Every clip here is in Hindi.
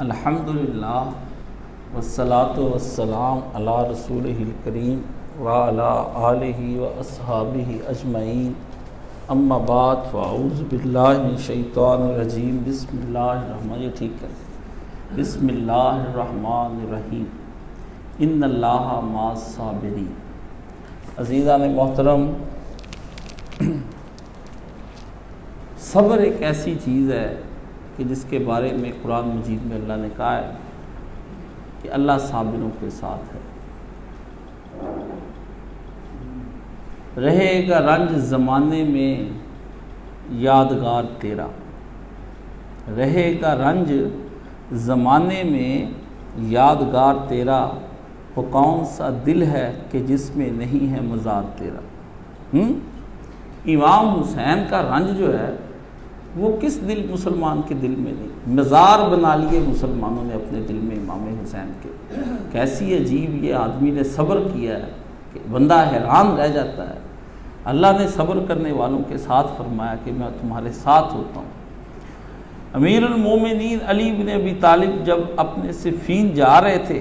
अल्हम्दुलिल्लाह वस्सलातु वस्सलाम अला रसूलिहिल करीम व अला आलिहि व अस्हाबिहि अजमईन अम्मा बाद फ़अऊज़ु बिल्लाहि मिनश शैतानिर रजीम बिस्मिल्लाहिर्रहमानिर्रहीम इन्नल्लाहा मअस साबिरीन। अज़ीज़ान मोहतरम, सब्र एक ऐसी चीज़ है कि जिसके बारे में कुरान मजीद में अल्लाह ने कहा है कि अल्लाह साबिरों के साथ है। रहेगा रंज ज़माने में यादगार तेरा, रहेगा रंज ज़माने में यादगार तेरा, वो कौन सा दिल है कि जिसमें नहीं है मज़ार तेरा। इमाम हुसैन का रंज जो है वो किस दिल मुसलमान के दिल में नहीं, मज़ार बना लिए मुसलमानों ने अपने दिल में इमाम हुसैन के। कैसी अजीब ये आदमी ने सब्र किया है कि बंदा हैरान रह जाता है। अल्लाह ने सब्र करने वालों के साथ फरमाया कि मैं तुम्हारे साथ होता हूँ। अमीरुल मोमिनीन अली बिन अबी तालिब जब अपने सिफ़ीन जा रहे थे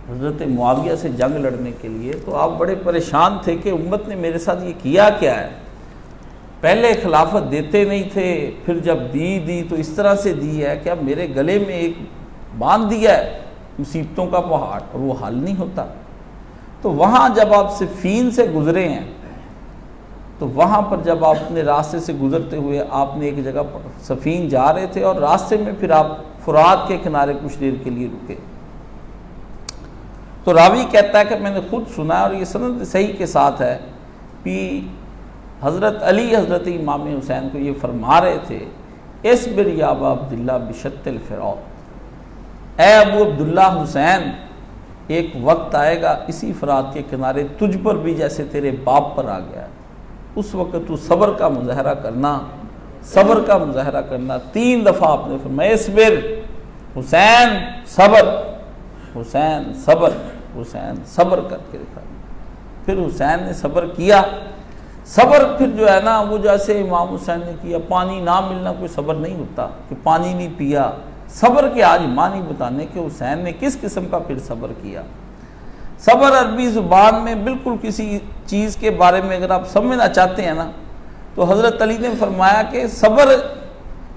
हज़रत मुआविया से जंग लड़ने के लिए, तो आप बड़े परेशान थे कि उम्मत ने मेरे साथ ये किया क्या है। पहले खिलाफत देते नहीं थे, फिर जब दी तो इस तरह से दी है कि अब मेरे गले में एक बांध दिया है मुसीबतों का पहाड़ और वो हल नहीं होता। तो वहाँ जब आप सिफ़ीन से गुज़रे हैं, तो वहाँ पर जब आप अपने रास्ते से गुज़रते हुए आपने एक जगह पर सफ़ीन जा रहे थे और रास्ते में फिर आप फुरात के किनारे कुछ देर के लिए रुके। तो रावी कहता है कि मैंने खुद सुना और ये सनद सही के साथ है कि हज़रत अली हज़रत इमाम हुसैन को ये फरमा रहे थे, इस्बिर या अबा अब्दुल्लाह बिशत्तिल फ़िरात, ए अबू अब्दुल्ला हुसैन, एक वक्त आएगा इसी फ़रात के किनारे तुझ पर भी जैसे तेरे बाप पर आ गया है। उस वक्त तू सब्र का मुज़ाहरा करना, सब्र का मुज़ाहरा करना। 3 दफ़ा आपने फरमाया इस्बिर, हुसैन सब्र, हुसैन सब्र, हुसैन सब्र करके दिखा। फिर हुसैन ने सब्र किया। सब्र फिर जो है ना, वो जैसे इमाम हुसैन ने किया, पानी ना मिलना कोई सब्र नहीं होता कि पानी नहीं पिया। सब्र के आज मानी बताने के हुसैन ने किस किस्म का फिर सब्र किया। सब्र अरबी ज़ुबान में बिल्कुल किसी चीज़ के बारे में अगर आप समझना चाहते हैं ना, तो हज़रत अली ने फरमाया कि सब्र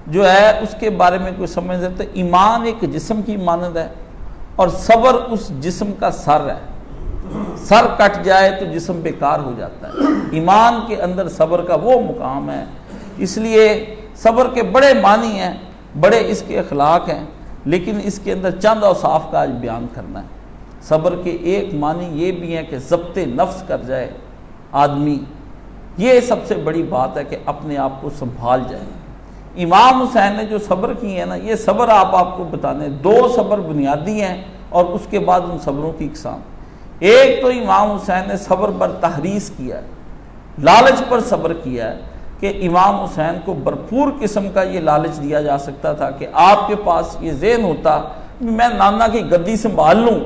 जो है उसके बारे में कोई समझ सकते, ईमान एक जिस्म की मानद है और सब्र उस जिस्म का सर है। सर कट जाए तो जिस्म बेकार हो जाता है। ईमान के अंदर सब्र का वो मुकाम है। इसलिए सब्र के बड़े मानी हैं, बड़े इसके अखलाक हैं, लेकिन इसके अंदर चंद औसाफ का आज बयान करना है। सब्र के एक मानी ये भी है कि ज़ब्ते नफ्स कर जाए आदमी, ये सबसे बड़ी बात है कि अपने आप को संभाल जाए। इमाम हुसैन ने जो सब्र किए हैं ना, ये सब्र आपको बताने 2 सब्र बुनियादी हैं और उसके बाद उन सब्रों की इकसाम। एक तो इमाम हुसैन ने सब्र पर तहरीस किया है, लालच पर सब्र किया है कि इमाम हुसैन को भरपूर किस्म का ये लालच दिया जा सकता था कि आपके पास ये ज़हन होता मैं नाना की गद्दी संभाल लूँ,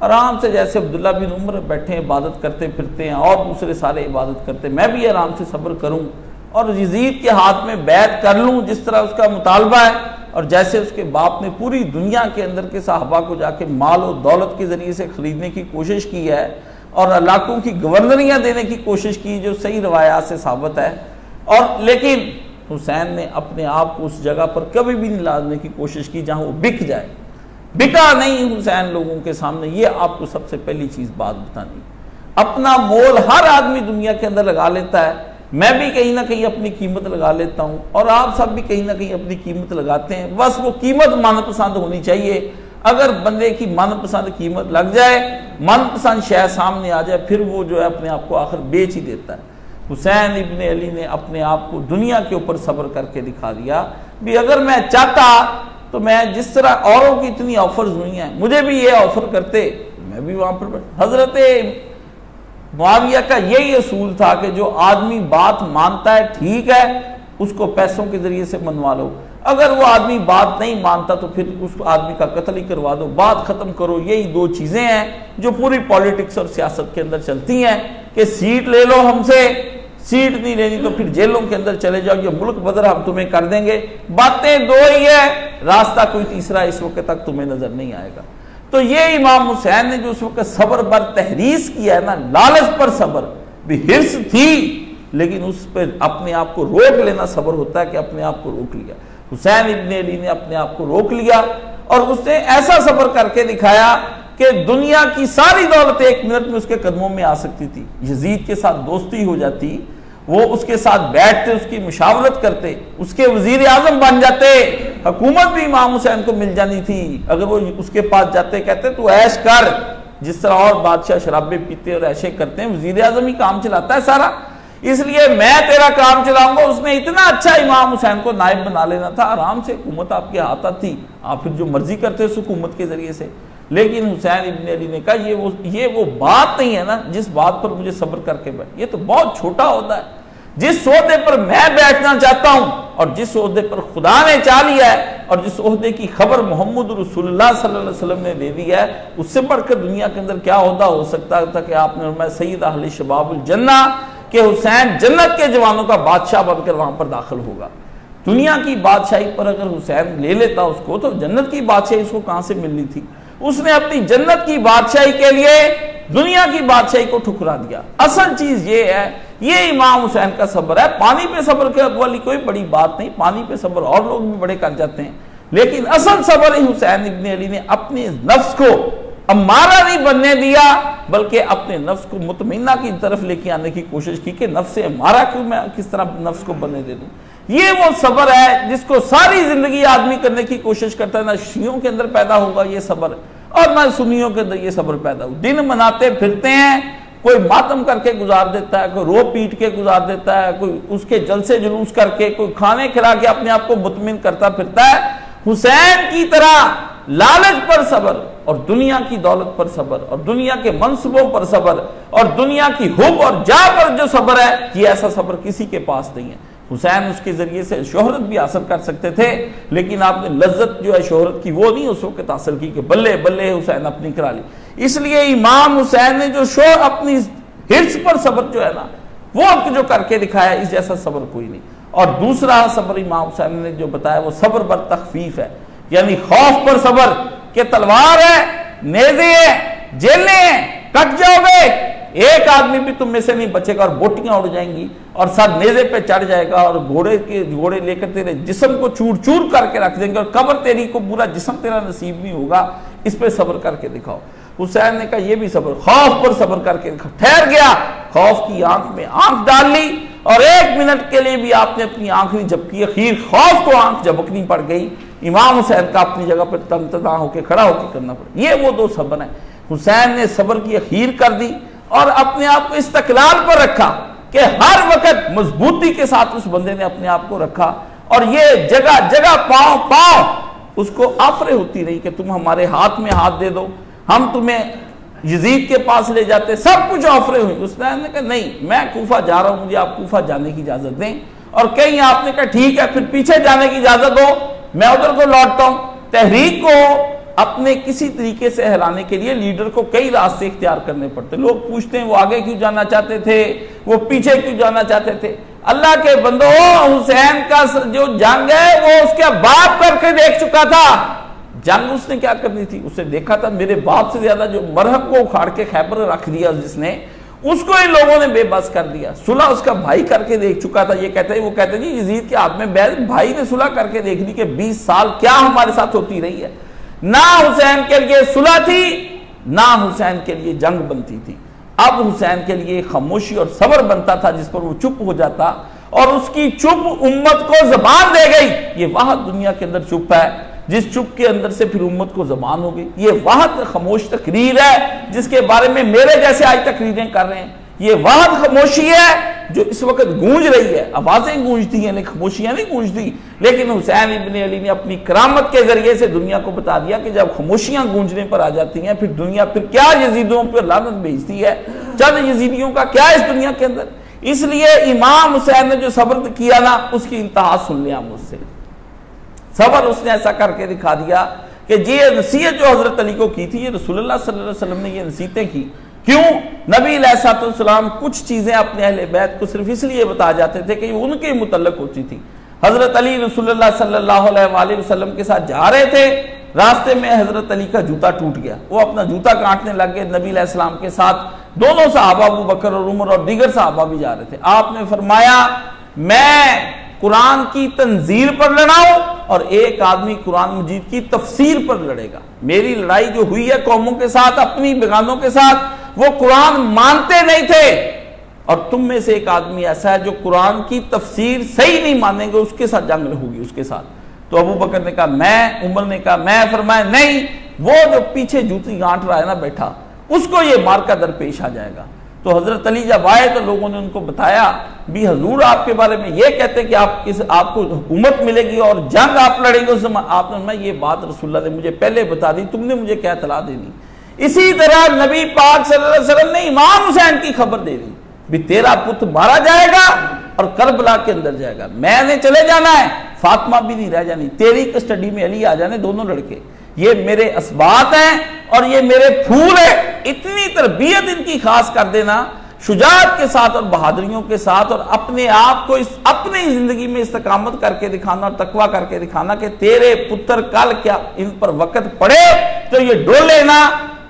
आराम से जैसे अब्दुल्ला बिन उमर बैठे इबादत करते फिरते हैं और दूसरे सारे इबादत करते, मैं भी आराम से सब्र करूँ और यजीद के हाथ में बैत कर लूँ जिस तरह उसका मुतालबा है। और जैसे उसके बाप ने पूरी दुनिया के अंदर के सहाबा को जाके माल और दौलत के ज़रिए से ख़रीदने की कोशिश की है और इलाकों की गवर्नरियाँ देने की कोशिश की, जो सही रवायात से साबित है। और लेकिन हुसैन ने अपने आप को उस जगह पर कभी भी नहीं लाने की कोशिश की जहाँ वो बिक जाए। बिका नहीं हुसैन लोगों के सामने, ये आपको सबसे पहली चीज़ बात बतानी। अपना मोल हर आदमी दुनिया के अंदर लगा लेता है। मैं भी कहीं ना कहीं अपनी कीमत लगा लेता हूँ और आप सब भी कहीं ना कहीं अपनी कीमत लगाते हैं। बस वो कीमत मनपसंद होनी चाहिए। अगर बंदे की मनपसंद कीमत लग जाए, मनपसंद शय सामने आ जाए, फिर वो जो है अपने आप को आखिर बेच ही देता है। हुसैन इब्ने अली ने अपने आप को दुनिया के ऊपर सब्र करके दिखा दिया भी अगर मैं चाहता तो मैं जिस तरह औरों की इतनी ऑफर्स हुई हैं, मुझे भी ये ऑफर करते, मैं भी वहाँ पर। हजरत मुआविया का यही असूल था कि जो आदमी बात मानता है ठीक है, उसको पैसों के जरिए से मनवा लो। अगर वो आदमी बात नहीं मानता तो फिर उस आदमी का कत्ल ही करवा दो, बात खत्म करो। यही 2 चीजें हैं जो पूरी पॉलिटिक्स और सियासत के अंदर चलती हैं कि सीट ले लो हमसे, सीट नहीं लेनी तो फिर जेलों के अंदर चले जाओ, ये मुल्क बदर हम तुम्हें कर देंगे। बातें दो ही है, रास्ता कोई तीसरा इस वक्त तक तुम्हें नजर नहीं आएगा। तो ये इमाम हुसैन ने जो उस वक्त सब्र पर तहरीस किया है ना, लालच पर सब्र भी, हिर्स थी लेकिन उस पर अपने आप को रोक लेना सब्र होता है कि अपने आप को रोक लिया। हुसैन इब्न अली ने अपने आप को रोक लिया और उसने ऐसा सब्र करके दिखाया कि दुनिया की सारी दौलत एक मिनट में उसके कदमों में आ सकती थी। यजीद के साथ दोस्ती हो जाती, वो उसके साथ बैठते, उसकी मुशावरत करते, उसके वजीर आजम बन जाते, हुकूमत भी इमाम हुसैन को मिल जानी थी। अगर वो उसके पास जाते, कहते तू ऐश कर, जिस तरह और बादशाह शराबे पीते और ऐशे करते हैं, वजीर आजम ही काम चलाता है सारा, इसलिए मैं तेरा काम चलाऊंगा। उसने इतना अच्छा इमाम हुसैन को नायब बना लेना था, आराम से हुकूमत आपके हाथ थी, आप फिर जो मर्जी करते उस हुकूमत के जरिए से। लेकिन हुसैन इब्न अली ने कहा ये वो बात नहीं है ना जिस बात पर मुझे सब्र करके बैठ, ये तो बहुत छोटा ओहदा है। जिस ओहदे पर मैं बैठना चाहता हूं और जिस ओहदे पर खुदा ने चाह लिया है और जिस ओहदे की खबर मोहम्मद रसूलुल्लाह सल्लल्लाहु अलैहि वसल्लम ने दे दी है, उससे बढ़कर दुनिया के अंदर क्या ओहदा हो सकता था कि आपने फरमाया सय्यद अहले शबाबुल जन्ना कि हुसैन जन्नत के जवानों का बादशाह बनकर वहां पर दाखिल होगा। दुनिया की बादशाही पर अगर हुसैन ले लेता उसको, तो जन्नत की बादशाही उसको कहां से मिलनी थी? उसने अपनी जन्नत की बादशाही के लिए दुनिया की बादशाही को ठुकरा दिया। असल चीज ये है, ये इमाम हुसैन का सब्र है। पानी पे सब्र के वाली कोई बड़ी बात नहीं, पानी पे सब्र और लोग भी बड़े कर जाते हैं, लेकिन असल सब्र ही हुसैन इब्न अली ने अपने नफ्स को अम्मारा नहीं बनने दिया, बल्कि अपने नफ्स को मुतमइन्ना की तरफ लेके आने की कोशिश की कि नफ्स से अम्मारा क्यों मैं किस तरह नफ्स को बनने दे दूं। ये वो सब्र है जिसको सारी जिंदगी आदमी करने की कोशिश करता है। ना शियों के अंदर पैदा होगा ये सब्र और ना सुन्नियों के अंदर ये सब्र पैदा हो। दिन मनाते फिरते हैं, कोई मातम करके गुजार देता है, कोई रो पीट के गुजार देता है, कोई उसके जलसे जुलूस करके, कोई खाने खिला के अपने आप को मुतमिन करता फिरता है। हुसैन की तरह लालच पर सब्र और दुनिया की दौलत पर सब्र और दुनिया के मनसबों पर सब्र और दुनिया की हुब और जा पर जो सब्र है, ये ऐसा सब्र किसी के पास नहीं है। हुसैन उसके जरिए से शोहरत भी हासिल कर सकते थे, लेकिन आपने लज्जत जो है शोहरत की वो नहीं उस वक्त हासिल की कि बल्ले बल्ले हुसैन अपनी करा ली। इसलिए इमाम हुसैन ने जो अपनी हिर्स पर सब्र जो है ना, वो जो करके दिखाया, इस जैसा सब्र कोई नहीं। और दूसरा सब्र इमाम हुसैन ने जो बताया वो सब्र पर तखफीफ है, यानी खौफ पर सब्र के तलवार है, नेज़े है, जेलें हैं, कट जाओगे, एक आदमी भी तुम में से नहीं बचेगा और बोटियां उड़ जाएंगी और सर नेज़े पे चढ़ जाएगा और घोड़े लेकर तेरे जिस्म को चूर चूर करके रख देंगे और कब्र तेरी को पूरा जिस्म तेरा नसीब नहीं होगा। इस पे सब्र करके दिखाओ। हुसैन ने कहा ये भी सब्र, खौफ पर सब्र करके दिखा। ठहर गया, खौफ की आंख में आंख डाल ली और एक मिनट के लिए भी आपने अपनी आंख नहीं झपकी, अखीर खौफ को आंख झपकनी पड़ गई। इमाम हुसैन का अपनी जगह पर तनतना होकर खड़ा होकर करना पड़ा। ये वो दो सब्र है। हुसैन ने सब्र की अखीर कर दी और अपने आप को इस्तकलाल पर रखा कि हर वक्त मजबूती के साथ उस बंदे ने अपने आप को रखा और ये जगह जगह पांव पांव उसको आफरे होती रही कि तुम हमारे हाथ में हाथ दे दो, हम तुम्हें यजीद के पास ले जाते, सब कुछ ऑफरे हुई। उसने कहा नहीं, मैं कूफा जा रहा हूं, मुझे आप कूफा जाने की इजाजत दें। और कहीं आपने कहा ठीक है, फिर पीछे जाने की इजाजत दो, मैं उधर को लौटता हूं। तहरीक को अपने किसी तरीके से हराने के लिए लीडर को कई रास्ते इख्तियार करने पड़ते। लोग पूछते हैं वो आगे क्यों जाना चाहते थे, वो पीछे क्यों जाना चाहते थे। अल्लाह के बंदो, हुसैन का जो जंग है वो उसके बाप करके देख चुका था। जंग उसने क्या करनी थी, उसने देखा था मेरे बाप से ज्यादा जो मरहब को उखाड़ के खैबर रख दिया जिसने, उसको इन लोगों ने बेबस कर दिया। सुलह उसका भाई करके देख चुका था। ये कहते वो कहते जी यजीद के हाथ में बैठ, भाई ने सुलह करके देख ली कि 20 साल क्या हमारे साथ होती रही है। ना हुसैन के लिए सुलह थी, ना हुसैन के लिए जंग बनती थी। अब हुसैन के लिए खामोशी और सब्र बनता था जिस पर वो चुप हो जाता और उसकी चुप उम्मत को जबान दे गई। ये वाह दुनिया के अंदर चुप है जिस चुप के अंदर से फिर उम्मत को जबान हो गई। ये वाह खामोश तकरीर है जिसके बारे में मेरे जैसे आज तकरीरें कर रहे हैं। ये वाह खामोशी है जो इस वक्त गूंज रही है, आवाजें गूंजती हैं लेकिन खामोशियां नहीं गूंजती। लेकिन हुसैन इब्न अली ने अपनी करामत के जरिए से दुनिया को बता दिया कि जब खामोशियां गूंजने पर आ जाती हैं फिर दुनिया फिर क्या यजीदियों पर लानत भेजती है। चंद यजीदियों का क्या इस दुनिया के अंदर। इसलिए इमाम हुसैन ने जो सब्र किया ना, उसकी इंतहा सुन लिया मुझसे। सब्र उसने ऐसा करके दिखा दिया कि ये नसीहत जो हजरत अली को की थी, ये रसूलुल्लाह सल्लल्लाहु अलैहि वसल्लम ने ये नसीहतें की क्यों? नबी अलैहिस्सलाम कुछ चीजें अपने अहले बैत को सिर्फ इसलिए बता जाते थे कि उनके मुतल्लक होती थी। हजरत अली रसूलुल्लाह सल्लल्लाहु अलैहि वसल्लम के साथ जा रहे थे, रास्ते में हजरत अली का जूता टूट गया, वो अपना जूता काटने लग गए। नबी अलैहिस्सलाम के साथ दोनों सहाबा अबू बकर और उमर और दीगर सहाबा भी जा रहे थे। आपने फरमाया मैं कुरान की तंजील पर लड़ाऊं और एक आदमी कुरान मजीद की तफसीर पर लड़ेगा। मेरी लड़ाई जो हुई है कौमों के साथ, अपनी बेगानों के साथ, वो कुरान मानते नहीं थे, और तुम में से एक आदमी ऐसा है जो कुरान की तफसीर सही नहीं मानेंगे, उसके साथ जंग होगी उसके साथ। तो अबू बकर ने कहा मैं, उमर ने कहा मैं, फरमाया नहीं, वो जो पीछे जूती गांठ रहा है ना बैठा, उसको ये मार का दरपेश आ जाएगा। तो हजरत अली जब आए तो लोगों ने उनको बताया भी हजूर आपके बारे में ये कहते हैं कि आपको हुकूमत मिलेगी और जंग आप लड़ेंगे। उस समय आपने, मैं ये बात रसूलुल्लाह ने मुझे पहले बता दी, तुमने मुझे क्या तला देनी। इसी तरह नबी पाक सल्लल्लाहु अलैहि वसल्लम ने इमाम हुसैन की खबर दे दी भी तेरा पुत्र मारा जाएगा और करबला के अंदर जाएगा, मैंने चले जाना है, फातिमा भी नहीं रह जानी, तेरी कस्टडी में अली आ जाने दोनों लड़के, ये मेरे असबात हैं और ये मेरे फूल है। इतनी तरबियत इनकी खास कर देना, शुजाअत के साथ और बहादुरियों के साथ, और अपने आप को अपनी जिंदगी में इस्तकामत करके दिखाना और तकवा करके दिखाना कि तेरे पुत्र कल क्या इन पर वक्त पड़े तो ये डोले ना,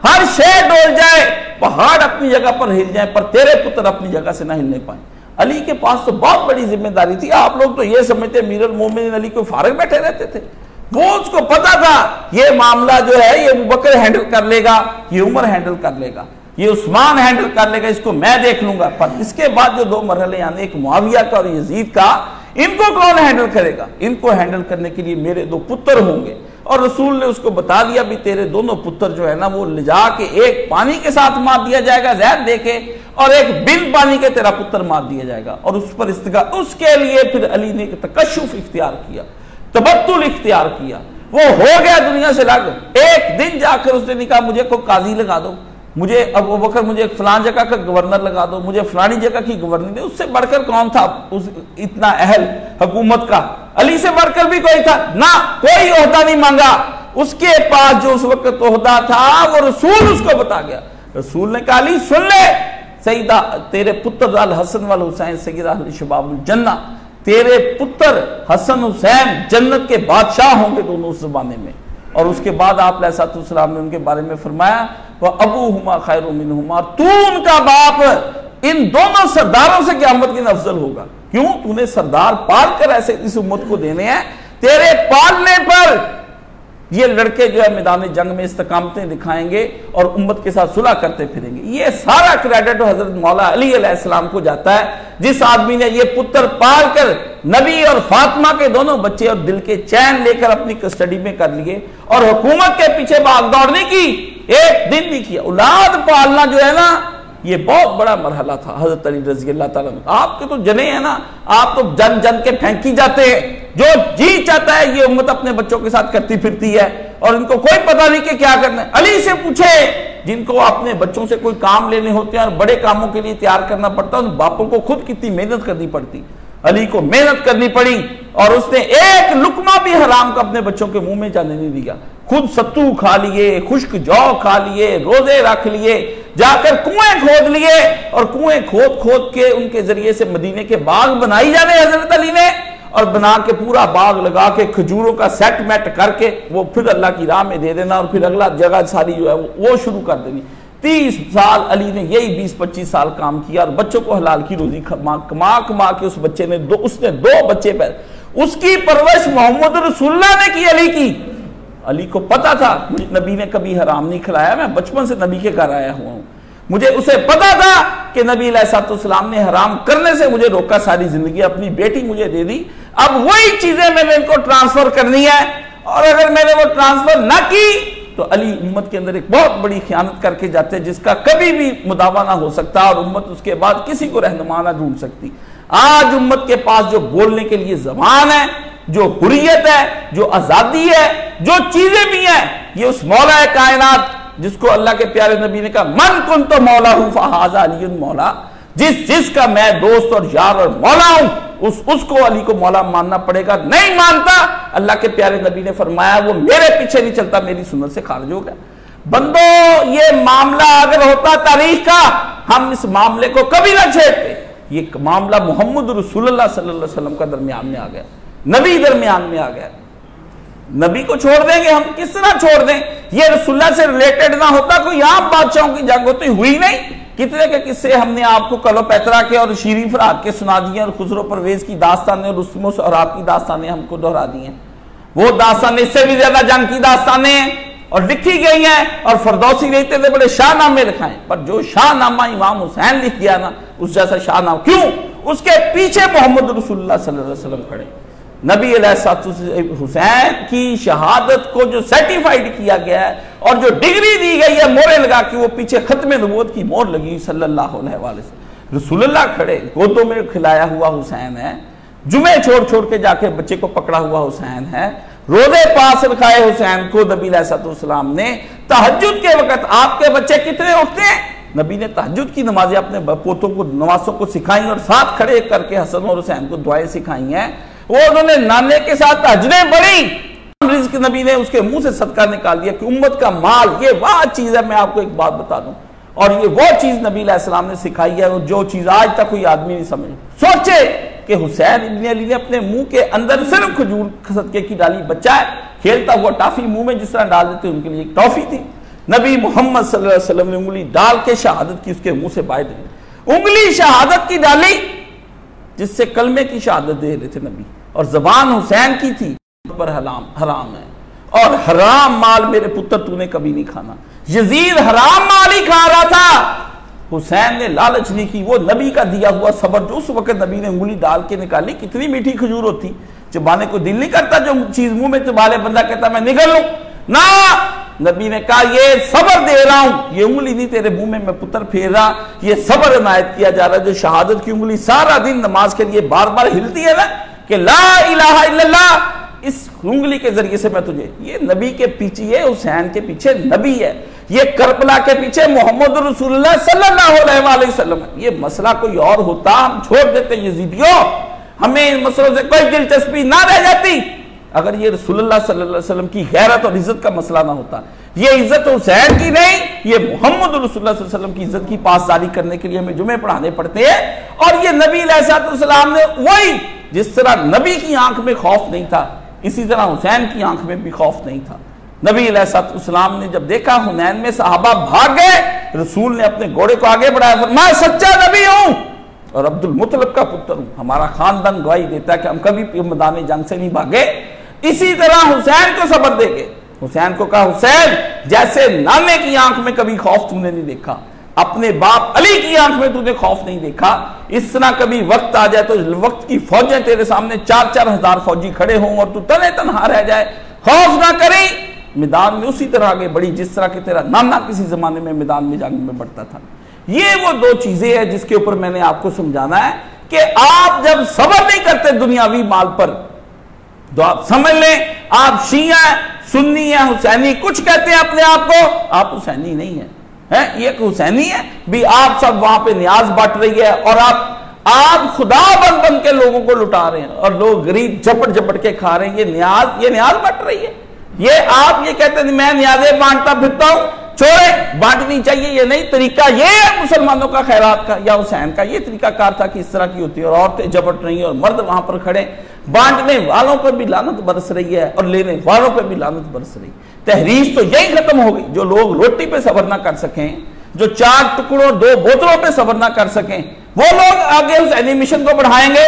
हर शय डोल जाए, पहाड़ अपनी जगह पर हिल जाए, पर तेरे पुत्र अपनी जगह से ना हिलने पाए। अली के पास तो बहुत बड़ी जिम्मेदारी थी। आप लोग तो ये समझते अमीरुल मोमिनीन अली को फारग बैठे रहते थे, वो उसको पता था ये मामला जो है ये अबू बकर हैंडल कर लेगा, ये उमर हैंडल कर लेगा, ये उस्मान हैंडल कर लेगा, इसको मैं देख लूंगा। पर इसके बाद जो दो मरहले आने, एक मुआविया का और यजीद का, इनको कौन हैंडल करेगा? इनको हैंडल करने के लिए मेरे दो पुत्र होंगे। और रसूल ने उसको बता दिया भी तेरे दोनों पुत्र जो है ना वो ले जाके एक पानी के साथ मार दिया जाएगा जहर देके, और एक बिन पानी के तेरा पुत्र मार दिया जाएगा। और उस पर उसके लिए फिर अली ने तकश्शुफ इख्तियार किया, तबत्तुल इख्तियार किया, वो हो गया दुनिया से लग। एक दिन जाकर उसने कहा मुझे कोई काजी लगा दो, मुझे अबू बकर मुझे फलान जगह का गवर्नर लगा दो, मुझे फलानी जगह की गवर्नर। उससे बढ़कर कौन था उस इतना अहल हुकूमत का? अली से बढ़कर भी कोई था ना, कोई ओहदा नहीं मांगा। उसके पास जो उस वक्त ओहदा था वो रसूल उसको बता गया। रसूल ने कहा अली सुन ले, सईदा तेरे पुत्र अल हसन वल हुसैन सय्यदा अहल शबाबुल जन्नह, तेरे पुत्र हसन हुसैन जन्नत के बादशाह होंगे दोनों उस जमाने में। और उसके बाद आप अलैहिस्सलाम ने उनके बारे में फरमाया वह अबू हुमा खैरु मिनहुमा, तू उनका बाप इन दोनों सरदारों से क़यामत के दिन अफजल होगा। क्यों? तूने सरदार पाल कर ऐसे इस उम्मत को देने हैं, तेरे पालने पर ये लड़के जो है मैदान जंग में इस्तकामतें दिखाएंगे और उम्मत के साथ सुलह करते फिरेंगे। ये सारा क्रेडिट हजरत मौला अली अलैहिस्सलाम को जाता है, जिस आदमी ने ये पुत्र पाल कर नबी और फातिमा के दोनों बच्चे और दिल के चैन लेकर अपनी कस्टडी में कर लिए और हुकूमत के पीछे भाग दौड़ नहीं की, एक दिन नहीं किया। औलाद पालना जो है ना ये बहुत बड़ा मरहला था हजरत अली रज़ी अल्लाह ताला। आपके तो जने हैं ना, आप तो जन जन के फेंकी जाते हैं, जो जी चाहता है ये उम्मत अपने बच्चों के साथ करती फिरती है और इनको कोई पता नहीं कि क्या करना है। अली से पूछे जिनको अपने बच्चों से कोई काम लेने होते हैं और बड़े कामों के लिए तैयार करना पड़ता है, उन बापों को खुद कितनी मेहनत करनी पड़ती। अली को मेहनत करनी पड़ी और उसने एक लुकमा भी हराम का अपने बच्चों के मुंह में जाने नहीं दिया। खुद सत्तू खा लिए, खुश्क जौ खा लिए, रोजे रख लिए, जाकर कुएं खोद लिए और कुएं खोद खोद के उनके जरिए से मदीने के बाग बनाई जाने हजरत अली ने, और बना के पूरा बाग लगा के खजूरों का सेट मेट करके वो फिर अल्लाह की राह में दे देना और फिर अगला जगह सारी जो है वो शुरू कर देनी। 30 साल अली ने यही 20-25 साल काम किया और बच्चों को हलाल की रोजी कमा कमा के उस बच्चे ने उसने 2 बच्चे पैदा। उसकी परवरिश मोहम्मद रसूलुल्लाह ने की, अली की। अली को पता था मुझे नबी ने कभी हराम नहीं खिलाया, मैं बचपन से नबी के घर आया हुआ हूं, मुझे उसे पता था कि नबी अलैहिस्सलाम ने हराम करने से मुझे रोका सारी जिंदगी, अपनी बेटी मुझे दे दी, अब वही चीजें मैंने इनको ट्रांसफर करनी है, और अगर मैंने वो ट्रांसफर ना की तो अली उम्मत के अंदर एक बहुत बड़ी खयानत करके जाते हैं जिसका कभी भी मुदावा ना हो सकता और उम्मत उसके बाद किसी को रहनुमा ना ढूंढ सकती। आज उम्मत के पास जो बोलने के लिए जबान है, जो हुर्रियत है, जो आजादी है, जो चीजें भी हैं, ये उस मौला कायनात जिसको अल्लाह के प्यारे नबी ने कहा मन कुन तो मौला हूं फहाजा अली मौला, जिसका मैं दोस्त और यार और मौला हूं उसको अली को मौला मानना पड़ेगा। नहीं मानता, अल्लाह के प्यारे नबी ने फरमाया वो मेरे पीछे नहीं चलता, मेरी सुन्नत से खारिज हो गया। बंदो, ये मामला अगर होता तारीख का, हम इस मामले को कभी ना छेड़ते। ये मामला मोहम्मद रसूलुल्लाह सल्लल्लाहु अलैहि वसल्लम का दरमियान में आ गया, नबी दरमियान में आ गया। नबी को छोड़ देंगे हम? किस तरह छोड़ दें? ये रसूलुल्लाह से रिलेटेड ना होता, कोई आम बादशाहों की जंग होती, हुई नहीं। कितने के किस्से हमने आपको कलोपैतरा के और शीरीन फराद के सुना दिए, और खुसरो परवेज की दास्तानें और रुस्तम और आपकी दास्तानें हमको दोहरा दी हैं। वो दास्तानें इससे भी ज्यादा जंग की दास्तानें हैं और लिखी गई हैं, और फरदौसी रहते थे बड़े शाहनामे लिखाएं, पर जो शाहनामा इमाम हुसैन लिख दिया ना, उस जैसा शाहनामा क्यों? उसके पीछे मोहम्मद रसूलुल्लाह सल्लल्लाहु अलैहि वसल्लम खड़े। नबी अलैहिस्सलातु हुसैन की शहादत को जो सर्टिफाइड किया गया है और जो डिग्री दी गई है मोहरें लगा के, वो पीछे खत्म नबूवत की मोहर लगी सल्लल्लाहु अलैहि वसल्लम। रसूलुल्लाह खड़े, गोदों में खिलाया हुआ हुसैन है, जुमे छोड़ छोड़ के जाके बच्चे को पकड़ा हुआ हुसैन है, रोजे पास रखाए हुसैन को नबी अलैहिस्सलाम ने। तहज्जुद के वक्त आपके बच्चे कितने उठते हैं? नबी ने तहज्जुद की नमाजें अपने पोतों को, नवासों को सिखाई और साथ खड़े करके हसन और हुसैन को दुआएं सिखाई हैं। वो उन्होंने नाने के साथ तहज्जुदें पढ़ी, रिज़्क़ नबी ने उसके मुंह से सदका निकाल दिया कि उम्मत का माल ये वह चीज है। मैं आपको एक बात बता दूं, और ये वो चीज नबी अलैहिस्सलाम ने सिखाई है, और जो चीज आज तक कोई आदमी नहीं समझ। सोचे कि हुसैन इब्न अली ने अपने मुंह के अंदर सिर्फ खजूर सदके की डाली बच्चा है, खेलता हुआ टॉफी मुंह में जिस तरह डाल देते उनके लिए एक टॉफी थी। नबी मोहम्मद सल्लल्लाहु अलैहि वसल्लम ने उंगली डाल के शहादत की उसके मुंह से बाहर दी, उंगली शहादत की डाली जिससे कलमे की शहादत दे रहे थे नबी, और जबान हुसैन की थी पर हराम है, और हराम माल मेरे पुत्र तूने कभी नहीं खाना। यजीद हराम माल ही खा रहा था, हुसैन ने लालच नहीं की। वो नबी का दिया हुआ सबर, जो उस वक्त नबी ने उंगली डाल के निकाली, कितनी मीठी खजूर होती, चबाने को दिल नहीं करता, जो चीज मुंह में चबाले बंदा कहता मैं निगल लूं ना। नबी ने कहा ये सबर दे रहा हूं, ये उंगली नहीं तेरे मुंह में मैं पुत्र फेर रहा, ये सबर इनायत किया जा रहा है। जो शहादत की उंगली सारा दिन नमाज के लिए बार बार हिलती है ना कि ला इलाहा इल्लल्लाह, इस उंगली के जरिए से मैं तुझे, ये नबी के पीछे, ये हुसैन के पीछे नबी है, ये करबला के पीछे मोहम्मद रसूलुल्लाह सल्लल्लाहु अलैहि वसल्लम। ये मसला कोई और होता हम छोड़ देते यजीदियों, हमें इन मसलों से कोई दिलचस्पी ना रह जाती अगर ये रसूलुल्लाह सल्लल्लाहु अलैहि वसल्लम की गैरत और इज्जत का मसला ना होता। ये इज्जत हुसैन की नहीं, ये मोहम्मद रसूलुल्लाह सल्लल्लाहु अलैहि वसल्लम की इज्जत की पासदारी करने के लिए हमें जुमे पढ़ाने पड़ते हैं। और ये नबी अलैहिस्सलाम ने वही, जिस तरह नबी की आंख में खौफ नहीं था, इसी तरह हुसैन की आंख में भी खौफ नहीं था। नबी अलैहिस्सलाम ने जब देखा हुनैन में सहाबा भाग गए, रसूल ने अपने घोड़े को आगे बढ़ाया, फरमाया मैं सच्चा नबी हूं और अब्दुल मुत्तलिब का पुत्र हूं, हमारा खानदान गवाही देता है कि हम कभी मैदान जंग से नहीं भागे। इसी तरह हुसैन को सबर देंगे। हुसैन को कहा हुसैन, जैसे नाने की आंख में कभी खौफ तूने नहीं देखा, अपने बाप अली की आंख में तूने खौफ नहीं देखा, इस तरह कभी वक्त आ जाए तो वक्त की फौजें तेरे सामने 4-4 हजार फौजी खड़े हों और तू तने तनहा रह जाए, खौफ ना करी, मैदान में उसी तरह आगे बढ़ी जिस तरह के तेरा नाना किसी जमाने में मैदान में जंग में बढ़ता था। ये वो दो चीजें हैं जिसके ऊपर मैंने आपको समझाना है कि आप जब सबर नहीं करते दुनियावी माल पर, तो आप समझ लें आप शिया सुन्नी है, हुसैनी कुछ कहते हैं अपने आप को, आप हुसैनी नहीं है, है? ये हुसैनी है भी आप सब वहां पे न्याज बांट रही है और आप खुदा बन के लोगों को लुटा रहे हैं और लोग गरीब झपट के खा रहे हैं। ये न्याज बांट रही है। ये आप ये कहते हैं मैं न्याजें बांटता फिरता हूं, छोड़े, बांटनी चाहिए, ये नहीं तरीका। ये है मुसलमानों का खैरात का या हुसैन का ये तरीका कार था कि इस तरह की होती है और औरतें झपट रही हैं और मर्द वहां पर खड़े, बांटने वालों पर भी लानत बरस रही है और लेने वालों पर भी लानत बरस रही है। तहरीश तो यही खत्म हो गई। जो लोग रोटी पे सबर ना कर सकें, जो 4 टुकड़ों 2 बोतलों पे सबर ना कर सकें, वो लोग आगे हुसैनी मिशन को बढ़ाएंगे